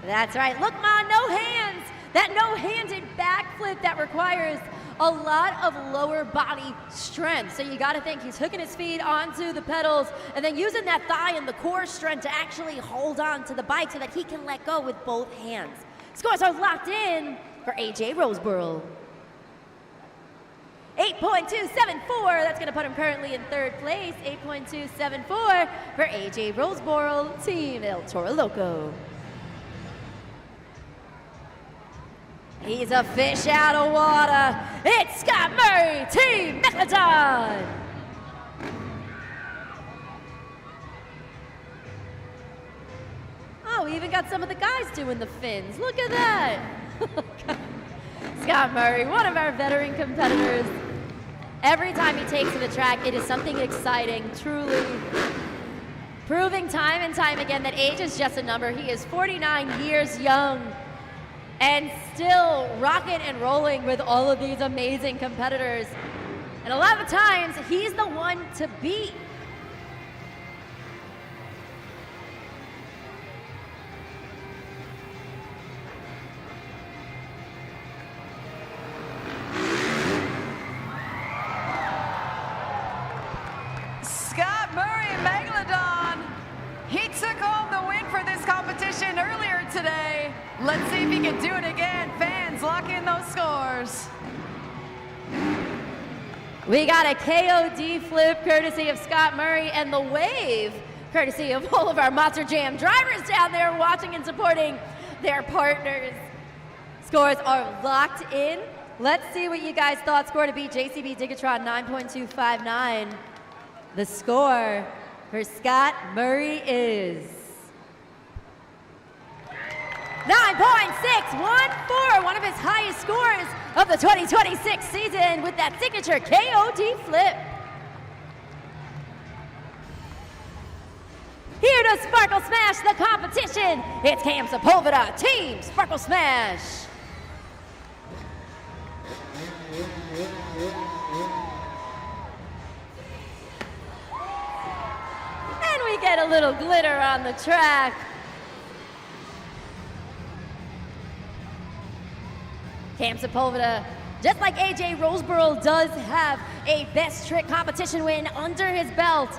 That's right. Look, Ma, no hands. That no-handed backflip that requires a lot of lower body strength. So you got to think he's hooking his feet onto the pedals and then using that thigh and the core strength to actually hold on to the bike so that he can let go with both hands. Scores are locked in for AJ Roseboro. 8.274, that's going to put him currently in third place. 8.274 for AJ Roseboro, Team El Toro Loco. He's a fish out of water. It's Scott Murray, Team Megalodon. Oh, we even got some of the guys doing the fins. Look at that. Scott Murray, one of our veteran competitors. Every time he takes to the track, it is something exciting, truly. Proving time and time again that age is just a number. He is 49 years young and still rocking and rolling with all of these amazing competitors. And a lot of times, he's the one to beat. Scott Murray, Megalodon. He took home the win for this competition earlier today. Let's see if he can do it again. Fans, lock in those scores. We got a KOD flip courtesy of Scott Murray and the wave courtesy of all of our Monster Jam drivers down there watching and supporting their partners. Scores are locked in. Let's see what you guys thought. Score to beat JCB Digatron 9.259. The score for Scott Murray is 9.614, one of his highest scores of the 2026 season with that signature KOD flip. Here to Sparkle Smash the competition, it's Cam Sepulveda, Team Sparkle Smash. And we get a little glitter on the track. Cam Sepulveda, just like AJ Roseborough, does have a best trick competition win under his belt.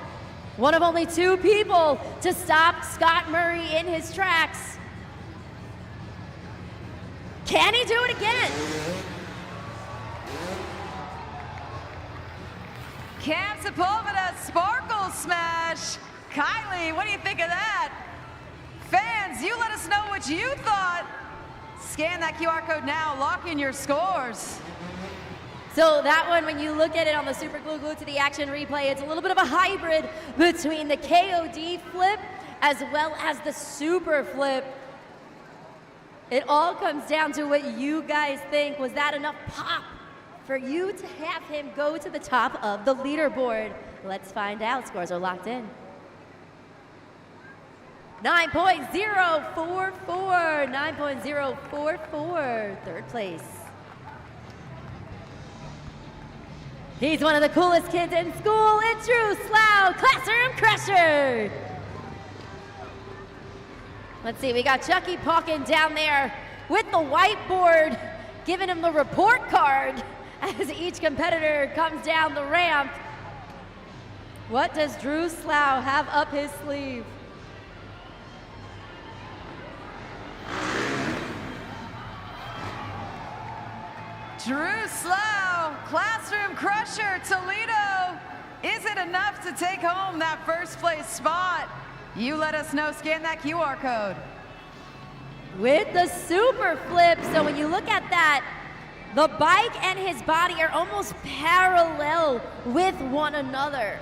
One of only 2 people to stop Scott Murray in his tracks. Can he do it again? Cam Sepulveda, Sparkle Smash. Kylie, what do you think of that? Fans, you let us know what you thought. Scan that QR code now, lock in your scores. So that one, when you look at it on the Super Glue to the Action replay, it's a little bit of a hybrid between the KOD flip as well as the super flip. It all comes down to what you guys think. Was that enough pop for you to have him go to the top of the leaderboard? Let's find out. Scores are locked in. 9.044, 9.044, third place. He's one of the coolest kids in school. It's Drew Slough, Classroom Crusher. Let's see, we got Chucky Pauken down there with the whiteboard, giving him the report card as each competitor comes down the ramp. What does Drew Slough have up his sleeve? Drew Slough, Classroom Crusher, Toledo. Is it enough to take home that first place spot? You let us know, scan that QR code. With the super flip, so when you look at that, the bike and his body are almost parallel with one another.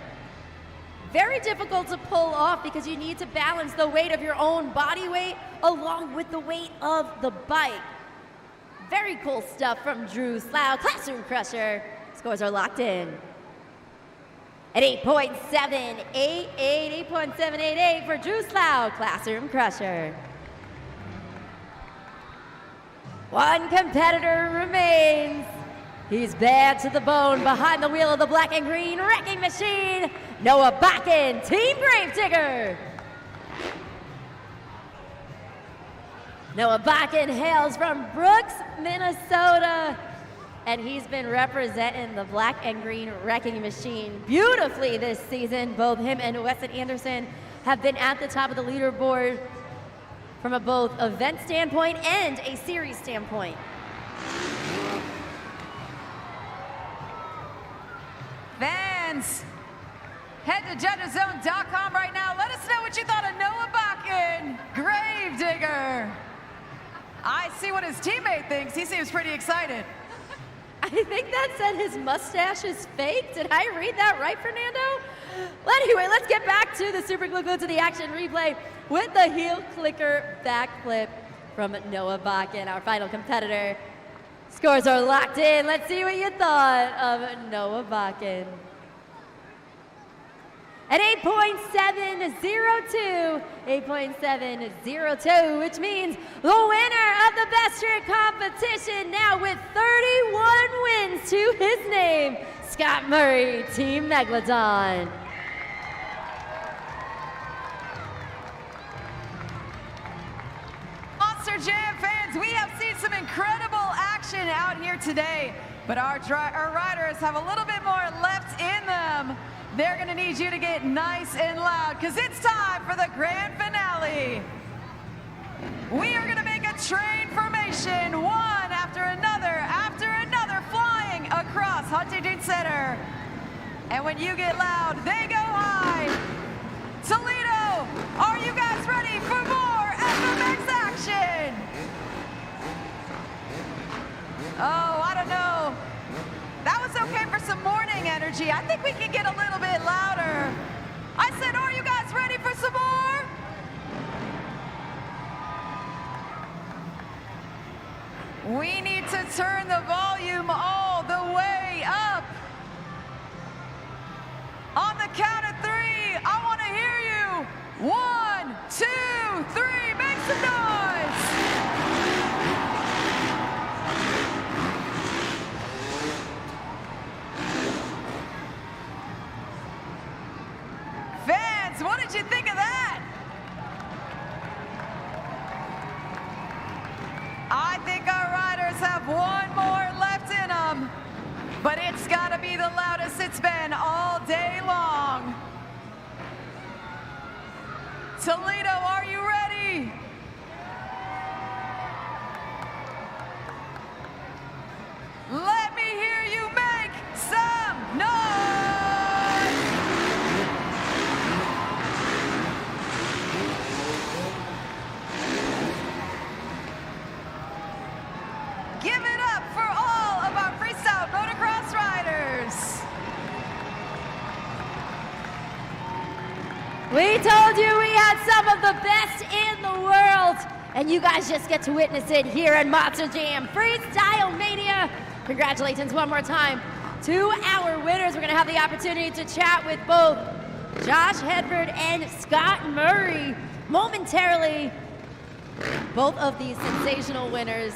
Very difficult to pull off because you need to balance the weight of your own body weight along with the weight of the bike. Very cool stuff from Drew Slough, Classroom Crusher. Scores are locked in. At 8.788, 8.788 for Drew Slough, Classroom Crusher. One competitor remains. He's bad to the bone behind the wheel of the black and green wrecking machine. Noah Bakken, Team Gravedigger. Noah Bakken hails from Brooks, Minnesota, and he's been representing the black and green wrecking machine beautifully this season. Both him and Weston Anderson have been at the top of the leaderboard from a both event standpoint and a series standpoint. Fans, head to judgeszone.com right now. Let us know what you thought of Noah Bakken, Gravedigger. I see what his teammate thinks. He seems pretty excited. I think that said his mustache is fake. Did I read that right, Fernando? Well, anyway, let's get back to the Super Glue to the Action replay with the heel clicker backflip from Noah Bakken, our final competitor. Scores are locked in. Let's see what you thought of Noah Bakken. At 8.702, 8.702, which means the winner of the best trick competition now with 31 wins to his name, Scott Murray, Team Megalodon. Monster Jam fans, we have seen some incredible action out here today, but our riders have a little bit more left in them. They're gonna need you to get nice and loud because it's time for the grand finale. We are gonna make a train formation, one after another, flying across Huntington Center. And when you get loud, they go high. Toledo, are you guys ready for more FMX action? Oh, I don't know. That was okay for some morning energy. I think we can get a little bit louder. I said, are you guys ready for some more? We need to turn the volume all the way up. On the count of 3, I want to hear you. 1, 2, 3, make some noise. Fans, what did you think of that? I think our riders have one more left in them, but it's got to be the loudest it's been all day long. Toledo, are you ready? Let me hear you make some noise! Give it up for all of our freestyle motocross riders. We told you we had some of the best in the world, and you guys just get to witness it here at Monster Jam Freestyle Mania. Congratulations one more time to our winners. We're gonna have the opportunity to chat with both Josh Hedford and Scott Murray momentarily. Both of these sensational winners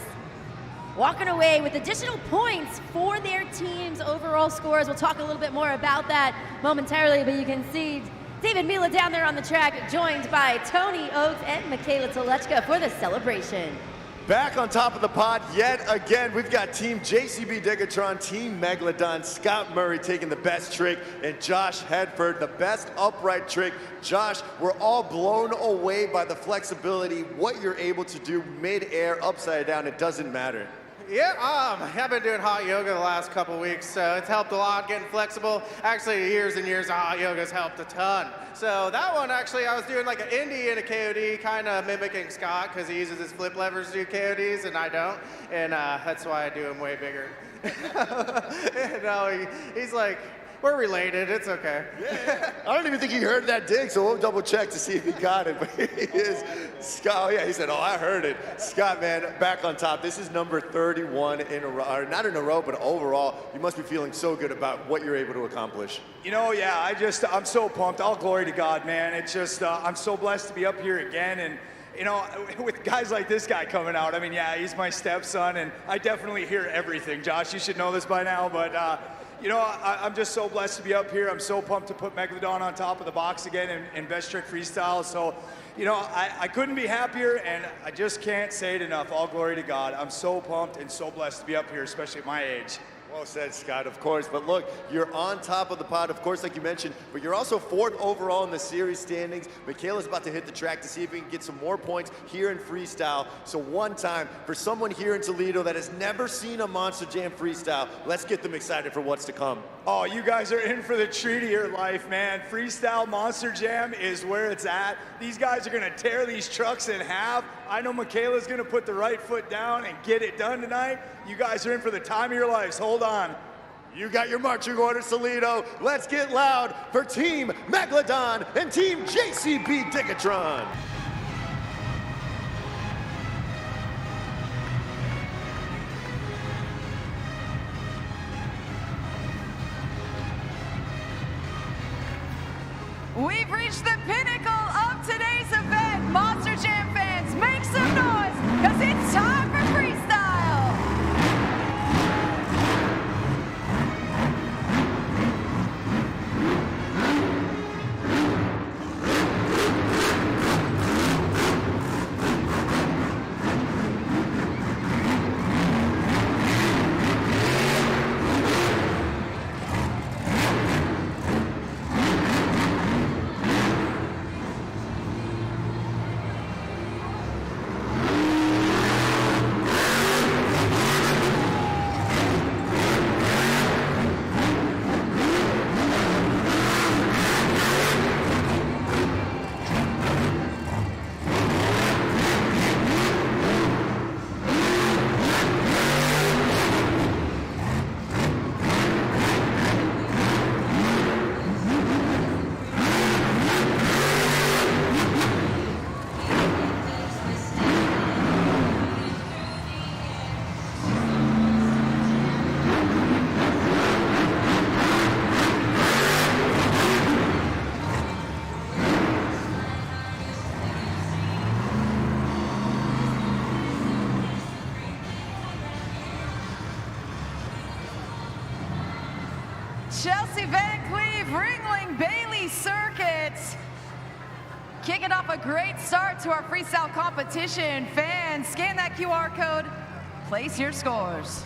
walking away with additional points for their team's overall scores. We'll talk a little bit more about that momentarily, but you can see David Mila down there on the track, joined by Tony Oakes and Michaela Telechka for the celebration. Back on top of the pod yet again, we've got Team JCB Digatron, Team Megalodon, Scott Murray taking the best trick, and Josh Hedford, the best upright trick. Josh, we're all blown away by the flexibility, what you're able to do mid-air, upside down, it doesn't matter. Yeah, I've been doing hot yoga the last couple weeks, so it's helped a lot getting flexible. Actually, years and years of hot yoga has helped a ton. So that one, actually, I was doing like an indie and a KOD, kind of mimicking Scott, because he uses his flip levers to do KODs, and I don't. And that's why I do them way bigger. No, he's like, we're related, it's okay. Yeah. I don't even think he heard that dig, so we'll double check to see if he got it. But he is, Scott, oh yeah, he said, oh, I heard it. Scott, man, back on top. This is number 31 in a row, or not in a row, but overall, you must be feeling so good about what you're able to accomplish. You know, yeah, I'm so pumped. All glory to God, man. It's just, I'm so blessed to be up here again. And, you know, with guys like this guy coming out, I mean, yeah, he's my stepson, and I definitely hear everything. Josh, you should know this by now, but, you know, I'm just so blessed to be up here. I'm so pumped to put Megalodon on top of the box again in Best Trick Freestyle. So, you know, I couldn't be happier, and I just can't say it enough. All glory to God. I'm so pumped and so blessed to be up here, especially at my age. Well said, Scott, of course. But look, you're on top of the pod, of course, like you mentioned, but you're also 4th overall in the series standings. Michaela's about to hit the track to see if we can get some more points here in freestyle. So one time, for someone here in Toledo that has never seen a Monster Jam freestyle, let's get them excited for what's to come. Oh, you guys are in for the treat of your life, man. Freestyle Monster Jam is where it's at. These guys are gonna tear these trucks in half. I know Michaela's gonna put the right foot down and get it done tonight. You guys are in for the time of your lives. Hold on. You got your marching orders, Toledo. Let's get loud for Team Megalodon and Team JCB Digatron. We've reached the pinnacle of today's event. Monster Jam fans, make some noise, because it's time for freestyle. Chelsea Van Cleve, Ringling Bailey Circuit. Kicking off a great start to our freestyle competition. Fans, scan that QR code, place your scores.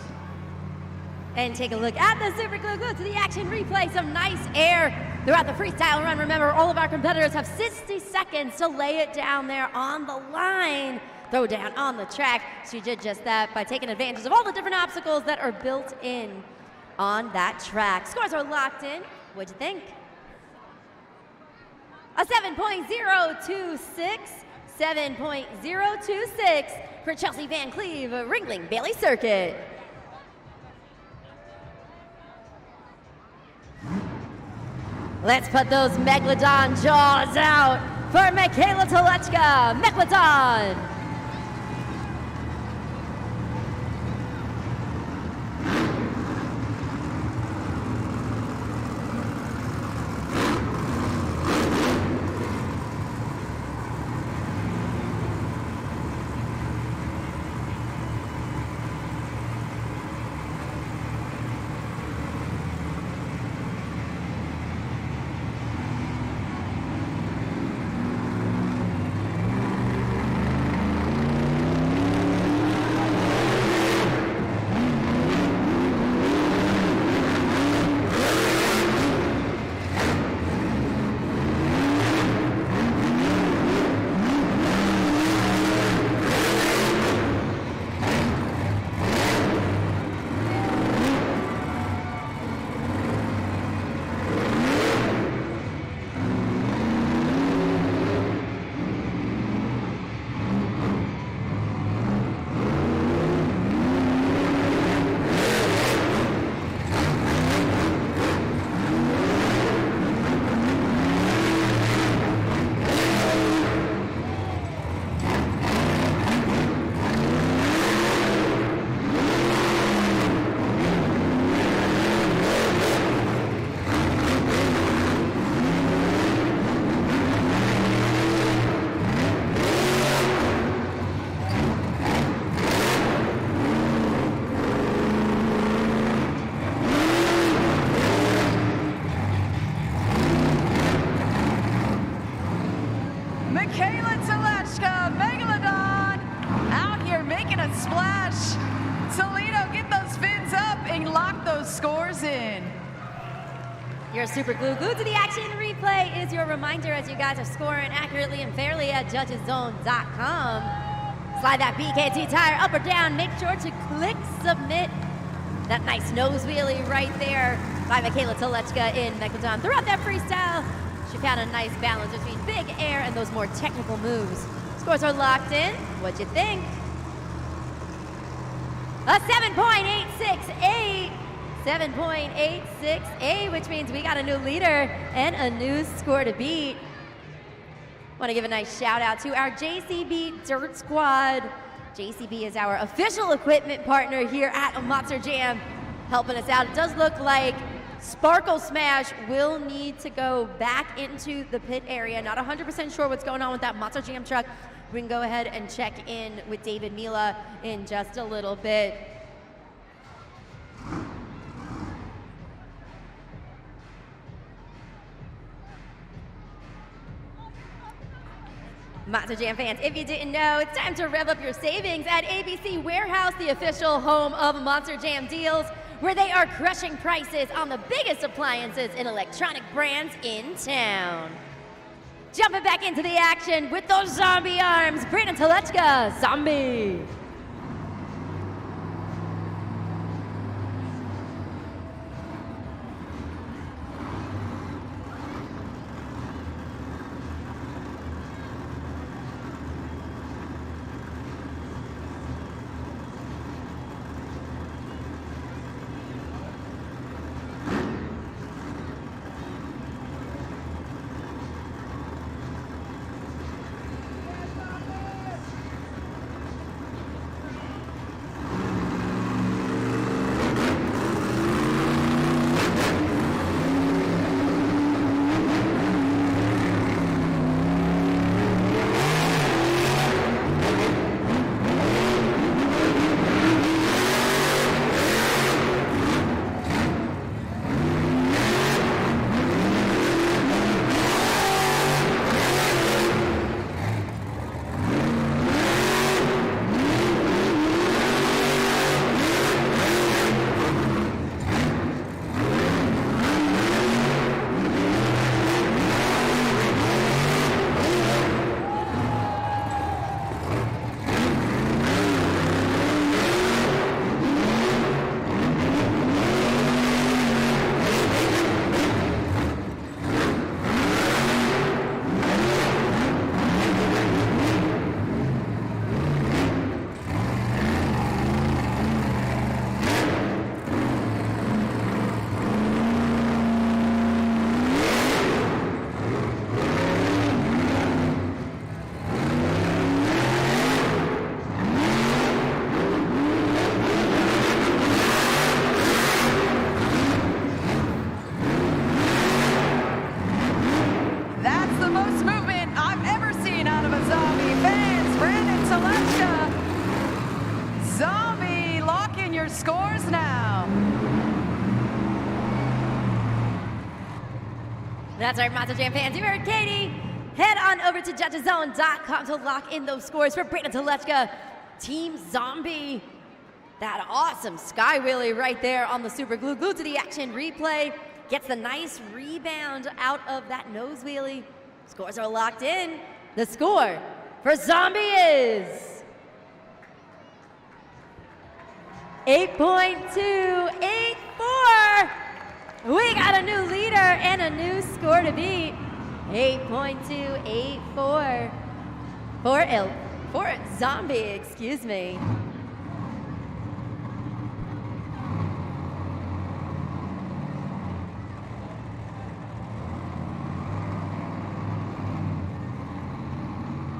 And take a look at the Super Glue Glue to the action replay. Some nice air throughout the freestyle run. Remember, all of our competitors have 60 seconds to lay it down there on the line. Throw down on the track. She did just that by taking advantage of all the different obstacles that are built in on that track. Scores are locked in. What'd you think? A 7.026, 7.026 for Chelsea Van Cleve, Ringling Bailey Circuit. Let's put those Megalodon jaws out for Michaela Telechka, Megalodon. Michaela Telechka, Megalodon, out here making a splash. Toledo, get those fins up and lock those scores in. Your Super Glue Glue to the action replay is your reminder as you guys are scoring accurately and fairly at judgeszone.com. Slide that BKT tire up or down. Make sure to click submit. That nice nose wheelie right there by Michaela Telechka in Megalodon. Throughout that freestyle, she found a nice balance between big air and those more technical moves. Scores are locked in. What'd you think? A 7.868. 7.868, which means we got a new leader and a new score to beat. Want to give a nice shout out to our JCB Dirt Squad. JCB is our official equipment partner here at Monster Jam, helping us out. It does look like Sparkle Smash will need to go back into the pit area. Not 100% sure what's going on with that Monster Jam truck. We can go ahead and check in with David Mila in just a little bit. Monster Jam fans, if you didn't know, it's time to rev up your savings at ABC Warehouse, the official home of Monster Jam deals, where they are crushing prices on the biggest appliances and electronic brands in town. Jumping back into the action with those zombie arms, Brandon Telechka, Zombie. That's right, Monster Jam fans. You heard Katie. Head on over to judgeszone.com to lock in those scores for Brandon Telechka, Team Zombie. That awesome sky wheelie right there on the super glue. Glued to the action replay. Gets the nice rebound out of that nose wheelie. Scores are locked in. The score for Zombie is 8.284. We got a new leader and a new score to beat. 8.284 for Zombie, excuse me.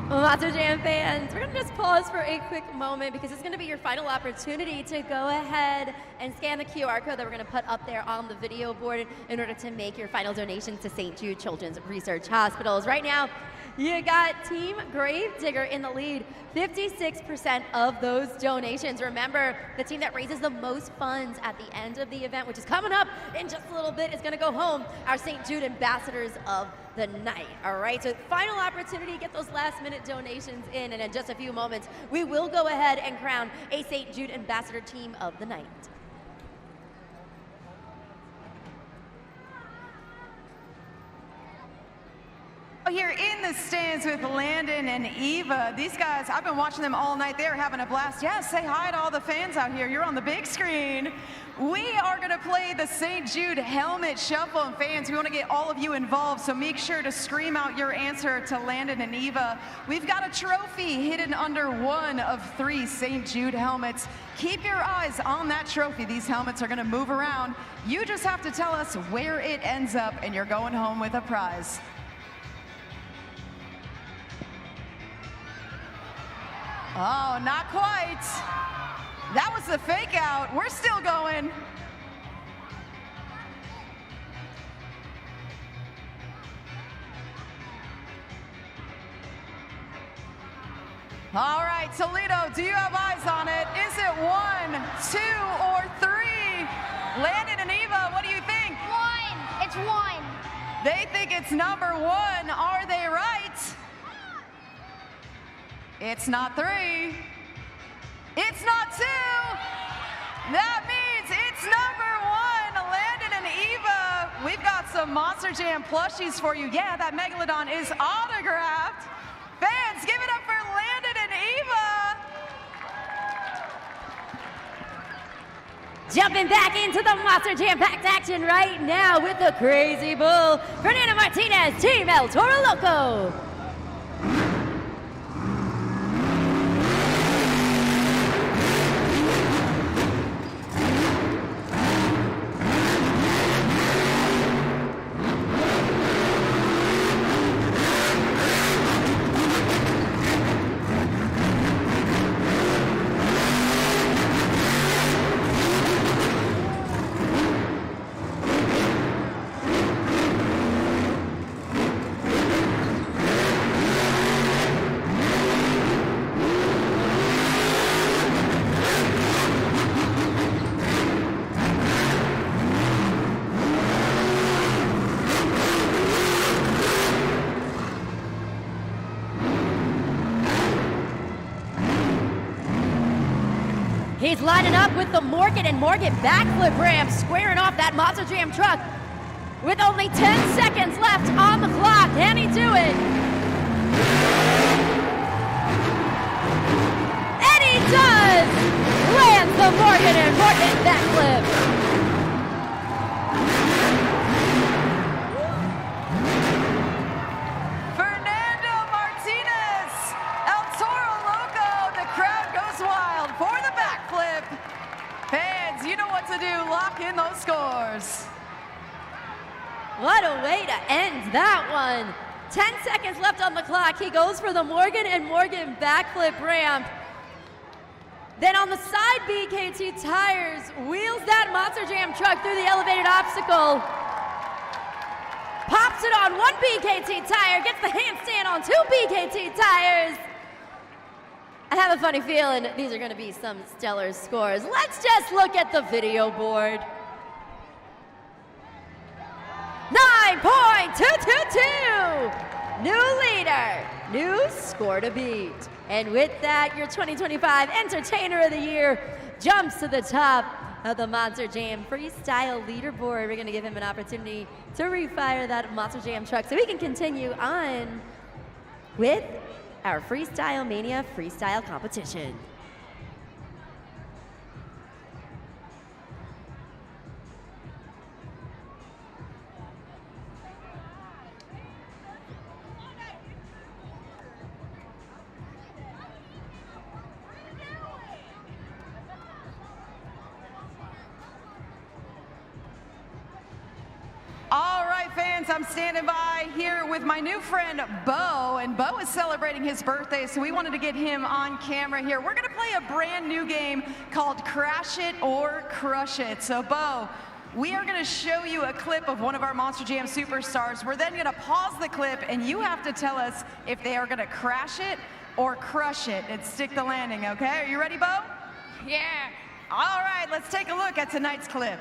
Monster Jam fans, we're going to just pause for a quick moment because it's going to be your final opportunity to go ahead and scan the QR code that we're going to put up there on the video board in order to make your final donations to St. Jude Children's Research Hospitals. Right now, you got Team Gravedigger in the lead, 56% of those donations. Remember, the team that raises the most funds at the end of the event, which is coming up in just a little bit, is going to go home, our St. Jude Ambassadors of the Night. All right, so final opportunity to get those last minute donations in, and in just a few moments, we will go ahead and crown a St. Jude Ambassador Team of the Night. Here in the stands with Landon and Eva. These guys, I've been watching them all night. They're having a blast. Yeah, say hi to all the fans out here. You're on the big screen. We are going to play the St. Jude Helmet Shuffle. And fans, we want to get all of you involved, so make sure to scream out your answer to Landon and Eva. We've got a trophy hidden under one of 3 St. Jude helmets. Keep your eyes on that trophy. These helmets are going to move around. You just have to tell us where it ends up, and you're going home with a prize. Oh, not quite. That was the fake out. We're still going. All right, Toledo, do you have eyes on it? Is it 1, 2, or 3? Landon and Eva, what do you think? 1. It's 1. They think it's number 1. Are they right? It's not 3. It's not 2. That means it's number 1. Landon and Eva, we've got some Monster Jam plushies for you. Yeah, that Megalodon is autographed. Fans, give it up for Landon and Eva. Jumping back into the Monster Jam-packed action right now with the Crazy Bull, Fernando Martinez, Team El Toro Loco. He's lining up with the Morgan and Morgan backflip ramp, squaring off that Monster Jam truck with only 10 seconds left on the clock. Can he do it? And he does! Lands the Morgan and Morgan backflip. Lock in those scores. What a way to end that one. 10 seconds left on the clock. He goes for the Morgan and Morgan backflip ramp. Then on the side BKT tires, wheels that Monster Jam truck through the elevated obstacle. Pops it on one BKT tire, gets the handstand on 2 BKT tires. I have a funny feeling these are going to be some stellar scores. Let's just look at the video board. 9.225 new score to beat. And with that, your 2025 Entertainer of the Year jumps to the top of the Monster Jam Freestyle leaderboard. We're gonna give him an opportunity to refire that Monster Jam truck so we can continue on with our Freestyle Mania freestyle competition. All right, fans, I'm standing by here with my new friend, Bo, and Bo is celebrating his birthday, so we wanted to get him on camera here. We're gonna play a brand new game called Crash It or Crush It. So, Bo, we are gonna show you a clip of one of our Monster Jam superstars. We're then gonna pause the clip, and you have to tell us if they are gonna crash it or crush it and stick the landing, okay? Are you ready, Bo? Yeah. All right, let's take a look at tonight's clip.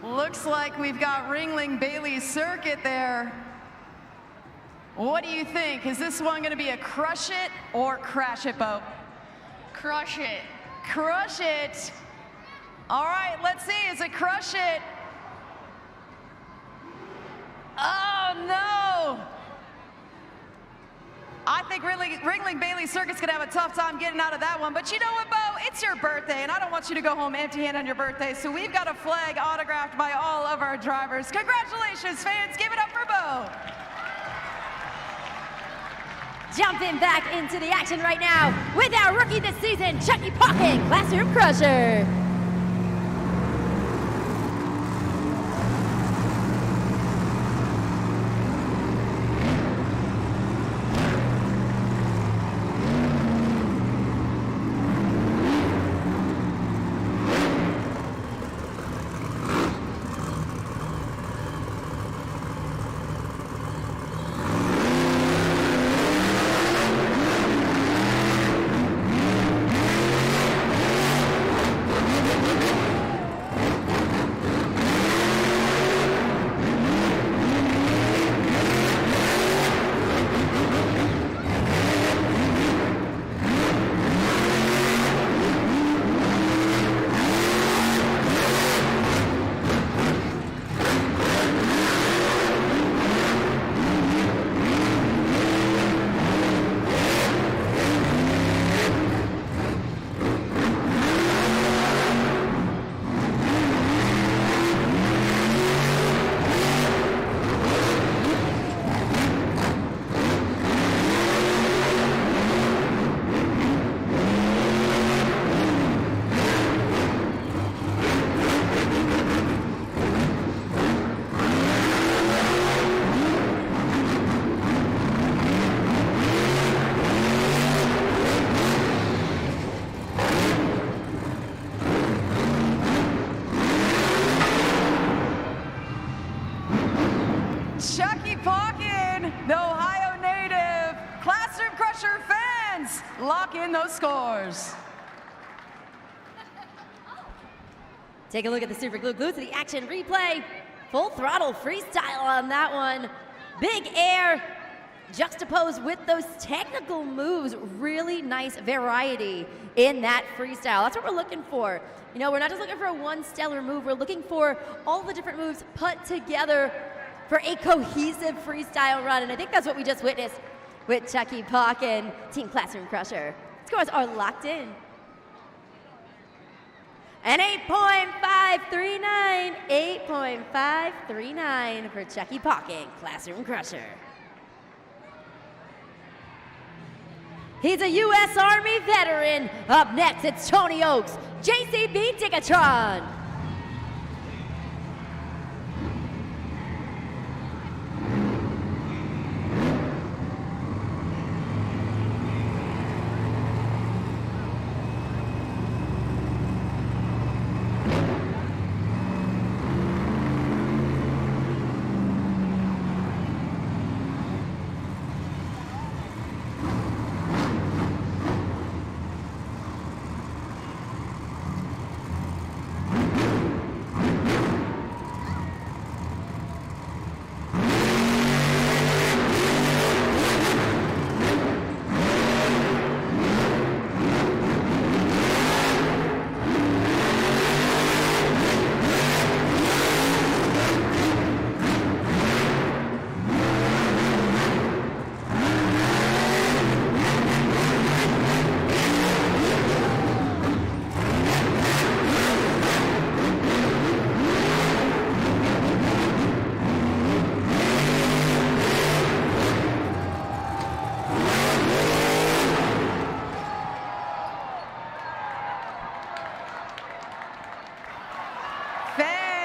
Looks like we've got Ringling Bailey Circuit there. What do you think? Is this one gonna be a crush it or crash it, Bo? Crush it. Crush it. All right, let's see, is it crush it? Oh no! I think Ringling Bailey Circuit's gonna have a tough time getting out of that one, but you know what, Bo? It's your birthday, and I don't want you to go home empty-handed on your birthday, so we've got a flag autographed by all of our drivers. Congratulations, fans, give it up for Bo. Jumping back into the action right now with our rookie this season, Chucky Pocket, Classroom Crusher. Chucky Pocket, the Ohio native. Classroom Crusher fans, lock in those scores. Take a look at the Super Glue to the action replay. Full throttle freestyle on that one. Big air juxtaposed with those technical moves. Really nice variety in that freestyle. That's what we're looking for. You know, we're not just looking for one stellar move. We're looking for all the different moves put together for a cohesive freestyle run. And I think that's what we just witnessed with Chucky Pock and Team Classroom Crusher. Scores are locked in. An 8.539, 8.539 for Chucky Pocket, Classroom Crusher. He's a U.S. Army veteran. Up next, it's Tony Oaks, JCB Digatron.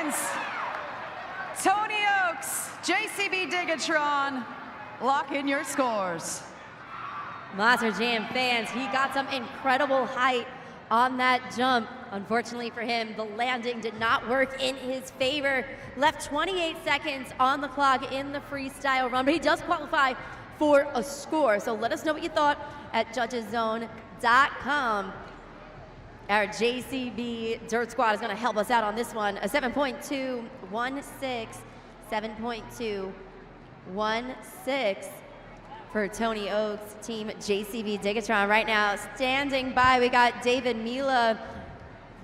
seconds. Tony Oaks, JCB Digatron, lock in your scores. Monster Jam fans, he got some incredible height on that jump. Unfortunately for him, the landing did not work in his favor. Left 28 seconds on the clock in the freestyle run, but he does qualify for a score. So let us know what you thought at judgeszone.com. Our JCB Dirt Squad is going to help us out on this one. A 7.216, 7.216 for Tony Oaks' team JCB Digatron. Right now, standing by, we got David Mila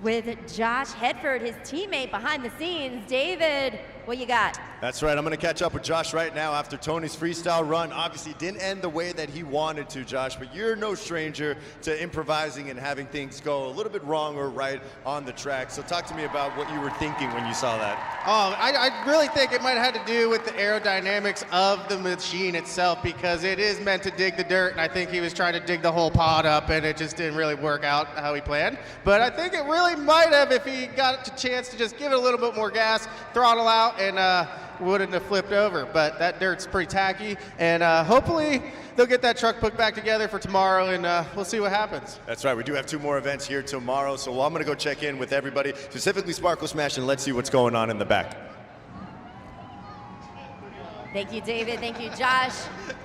with Josh Hedford, his teammate behind the scenes. David, what you got? That's right. I'm going to catch up with Josh right now after Tony's freestyle run. Obviously didn't end the way that he wanted to, Josh, but you're no stranger to improvising and having things go a little bit wrong or right on the track. So talk to me about what you were thinking when you saw that. Oh, I really think it might have had to do with the aerodynamics of the machine itself, because it is meant to dig the dirt, and I think he was trying to dig the whole pod up, and it just didn't really work out how he planned. But I think it really might have if he got a chance to just give it a little bit more gas, throttle out, and wouldn't have flipped over. But that dirt's pretty tacky, and hopefully they'll get that truck put back together for tomorrow, and we'll see what happens. That's right. We do have 2 more events here tomorrow, so I'm going to go check in with everybody, specifically Sparkle Smash, and let's see what's going on in the back. Thank you, David. Thank you, Josh,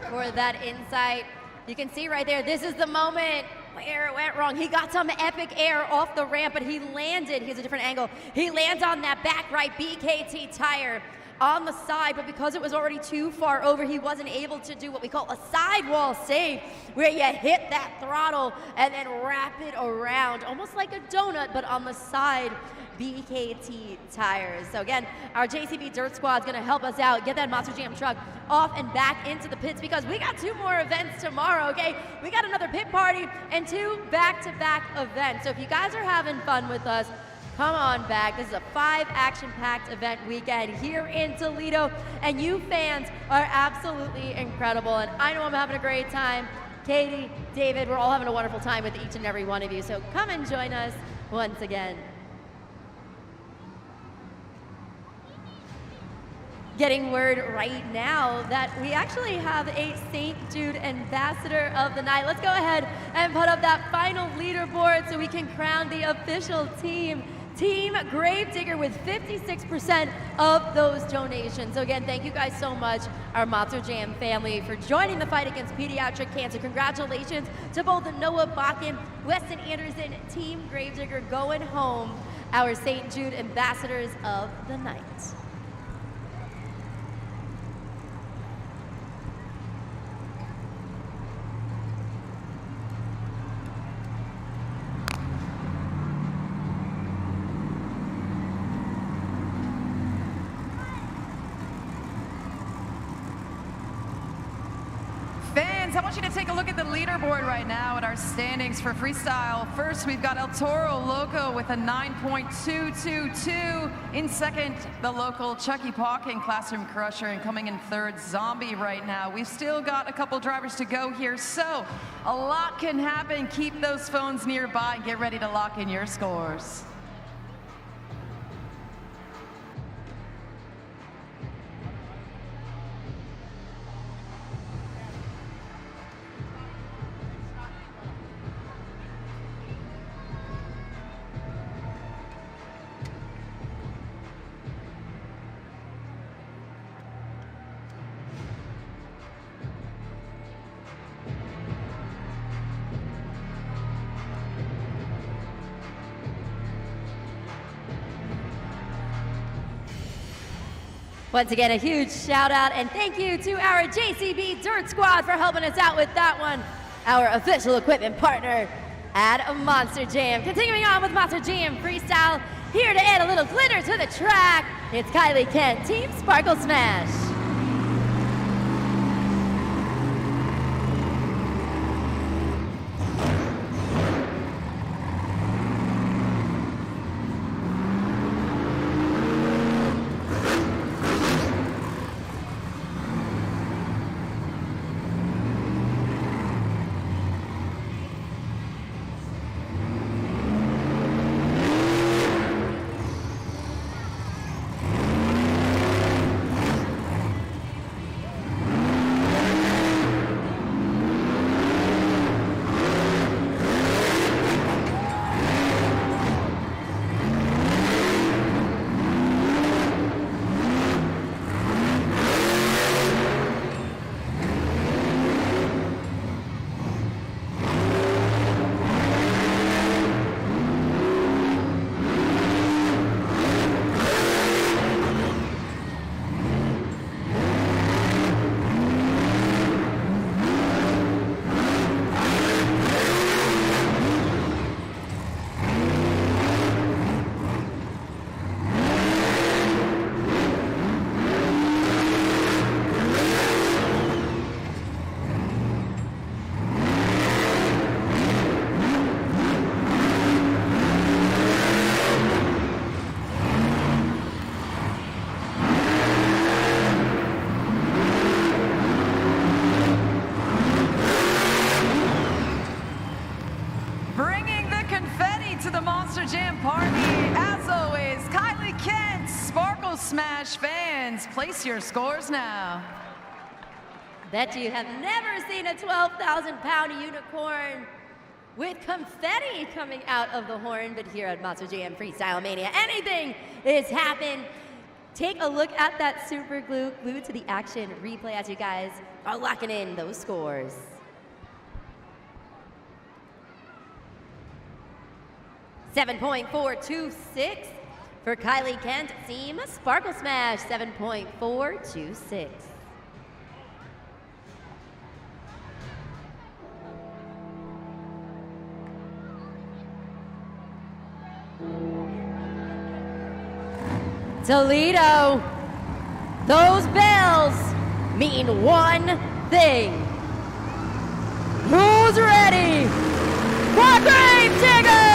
for that insight. You can see right there, this is the moment where it went wrong. He got some epic air off the ramp, but he landed. He has a different angle. He lands on that back right BKT tire on the side, but because it was already too far over, he wasn't able to do what we call a sidewall save, where you hit that throttle and then wrap it around, almost like a donut, but on the side BKT tires. So again, our JCB Dirt Squad is going to help us out, get that Monster Jam truck off and back into the pits, because we got 2 more events tomorrow, okay? We got another pit party and 2 back-to-back events. So if you guys are having fun with us, come on back. This is a 5 action-packed event weekend here in Toledo, and you fans are absolutely incredible, and I know I'm having a great time. Katie, David, we're all having a wonderful time with each and every one of you, so come and join us once again. Getting word right now that we actually have a St. Jude Ambassador of the Night. Let's go ahead and put up that final leaderboard so we can crown the official team. Team Gravedigger with 56% of those donations. So again, thank you guys so much, our Monster Jam family, for joining the fight against pediatric cancer. Congratulations to both Noah Bakken, Weston Anderson, Team Gravedigger going home, our St. Jude Ambassadors of the Night. Fans, I want you to take a look at the leaderboard right now at our standings for freestyle. First, we've got El Toro Loco with a 9.222. In second, the local Chucky Pawkin Classroom Crusher, and coming in third, Zombie right now. We've still got a couple drivers to go here, so a lot can happen. Keep those phones nearby and get ready to lock in your scores. Once again, a huge shout out and thank you to our JCB Dirt Squad for helping us out with that one. Our official equipment partner at Monster Jam. Continuing on with Monster Jam Freestyle, here to add a little glitter to the track, it's Kylie Kent, Team Sparkle Smash. to the Monster Jam party. As always, Kylie Kent, Sparkle Smash fans, place your scores now. Bet you have never seen a 12,000-pound unicorn with confetti coming out of the horn, but here at Monster Jam Freestyle Mania, anything is happening. Take a look at that super glue glued to the action replay as you guys are locking in those scores. $7.426 for Kylie Kent. Team Sparkle Smash, 7.426. Toledo, those bells mean one thing. Who's ready for Gravedigger?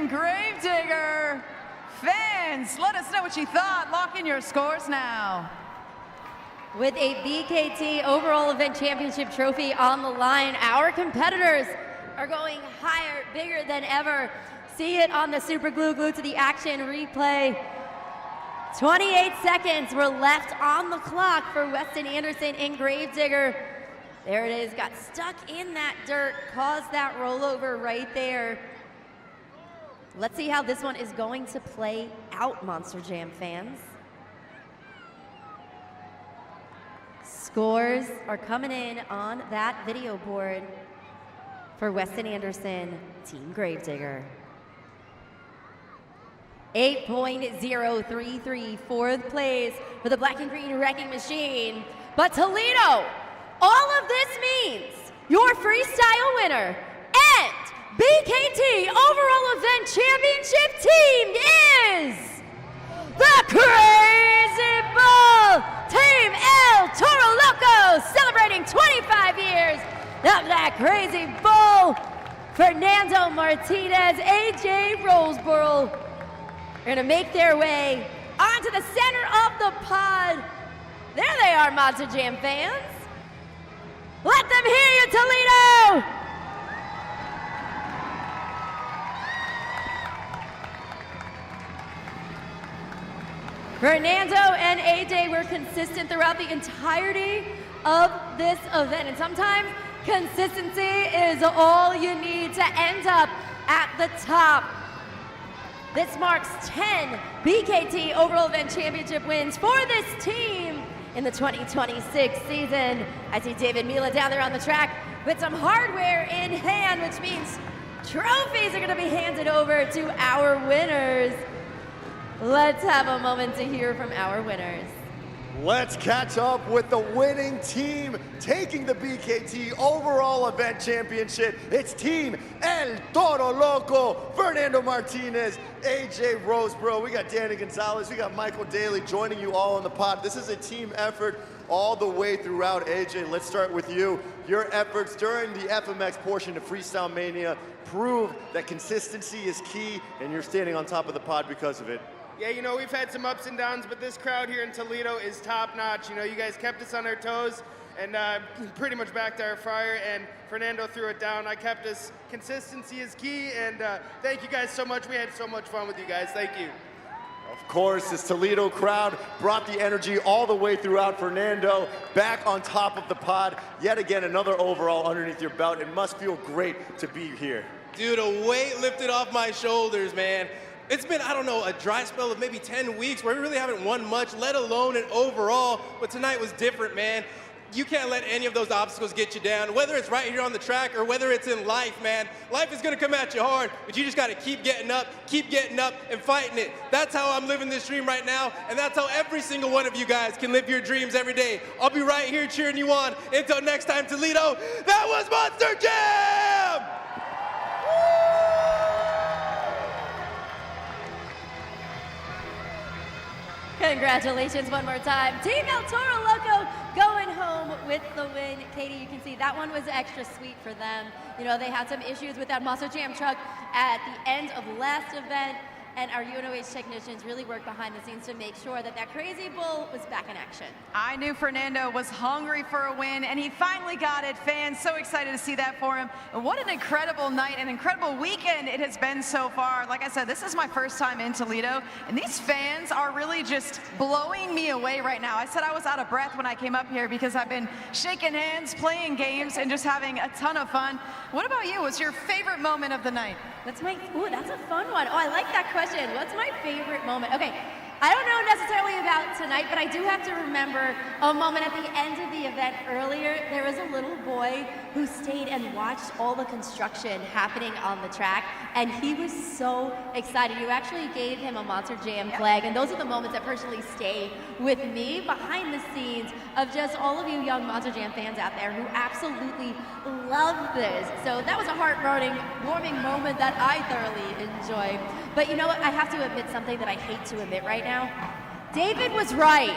Gravedigger. Fans, let us know what you thought. Lock in your scores now. With a BKT Overall Event Championship trophy on the line, our competitors are going higher, bigger than ever. See it on the super glue glued to the action replay. 28 seconds were left on the clock for Weston Anderson and Gravedigger. There it is, got stuck in that dirt, caused that rollover right there. Let's see how this one is going to play out, Monster Jam fans. Scores are coming in on that video board for Weston Anderson, Team Gravedigger. 8.033, fourth place for the black and green wrecking machine. But Toledo, all of this means your freestyle winner and BKT Overall Event Championship team is the Crazy Bull Team Toro Loco, celebrating 25 years of that Crazy Bull. Fernando Martinez, AJ Roseborough are gonna make their way onto the center of the pod. There they are, Monster Jam fans. Let them hear you, Toledo! Fernando and AJ were consistent throughout the entirety of this event, and sometimes consistency is all you need to end up at the top. This marks 10 BKT Overall Event Championship wins for this team in the 2026 season. I see David Mila down there on the track with some hardware in hand, which means trophies are gonna be handed over to our winners. Let's have a moment to hear from our winners. Let's catch up with the winning team taking the BKT Overall Event Championship. It's Team El Toro Loco, Fernando Martinez, AJ Roseborough. We got Danny Gonzalez, we got Michael Daly joining you all on the pod. This is a team effort all the way throughout. AJ, let's start with you. Your efforts during the FMX portion of Freestyle Mania prove that consistency is key, and you're standing on top of the pod because of it. Yeah, you know, we've had some ups and downs, but this crowd here in Toledo is top-notch. You know, you guys kept us on our toes and pretty much backed our fire, and Fernando threw it down. I kept us. Consistency is key, and thank you guys so much. We had so much fun with you guys. Thank you. Of course, this Toledo crowd brought the energy all the way throughout. Fernando back on top of the pod. Yet again, another overall underneath your belt. It must feel great to be here. Dude, a weight lifted off my shoulders, man. It's been, I don't know, a dry spell of maybe 10 weeks where we really haven't won much, let alone an overall. But tonight was different, man. You can't let any of those obstacles get you down, whether it's right here on the track or whether it's in life, man. Life is gonna come at you hard, but you just gotta keep getting up and fighting it. That's how I'm living this dream right now, and that's how every single one of you guys can live your dreams every day. I'll be right here cheering you on. Until next time, Toledo, that was Monster Jam! Congratulations one more time. Team El Toro Loco going home with the win. Katie, you can see that one was extra sweet for them. You know, they had some issues with that Monster Jam truck at the end of last event, and our UNOH technicians really worked behind the scenes to make sure that that crazy bull was back in action. I knew Fernando was hungry for a win, and he finally got it. Fans so excited to see that for him. And what an incredible night, an incredible weekend it has been so far. Like I said, this is my first time in Toledo, and these fans are really just blowing me away right now. I said I was out of breath when I came up here because I've been shaking hands, playing games, and just having a ton of fun. What about you? What's your favorite moment of the night? That's a fun one. Oh, I like that question. What's my favorite moment? Okay, I don't know necessarily about tonight, but I do have to remember a moment at the end of the event earlier. There was a little boy who stayed and watched all the construction happening on the track, and he was so excited. You actually gave him a Monster Jam flag, and those are the moments that personally stay with me behind the scenes of just all of you young Monster Jam fans out there who absolutely love this. So that was a heart-warming moment that I thoroughly enjoyed. But you know what? I have to admit something that I hate to admit right now. David was right.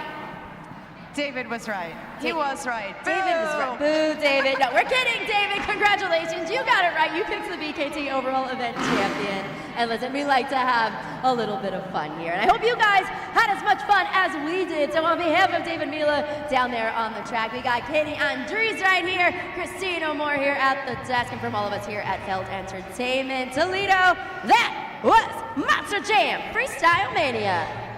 David was right. He was right. David was right. Boo, David. No, we're kidding, David. Congratulations. You got it right. You picked the BKT overall event champion. And listen, we like to have a little bit of fun here. And I hope you guys had as much fun as we did. So on behalf of David Mila down there on the track, we got Katie Andres right here, Christine O'More here at the desk, and from all of us here at Feld Entertainment Toledo, that was Monster Jam Freestyle Mania.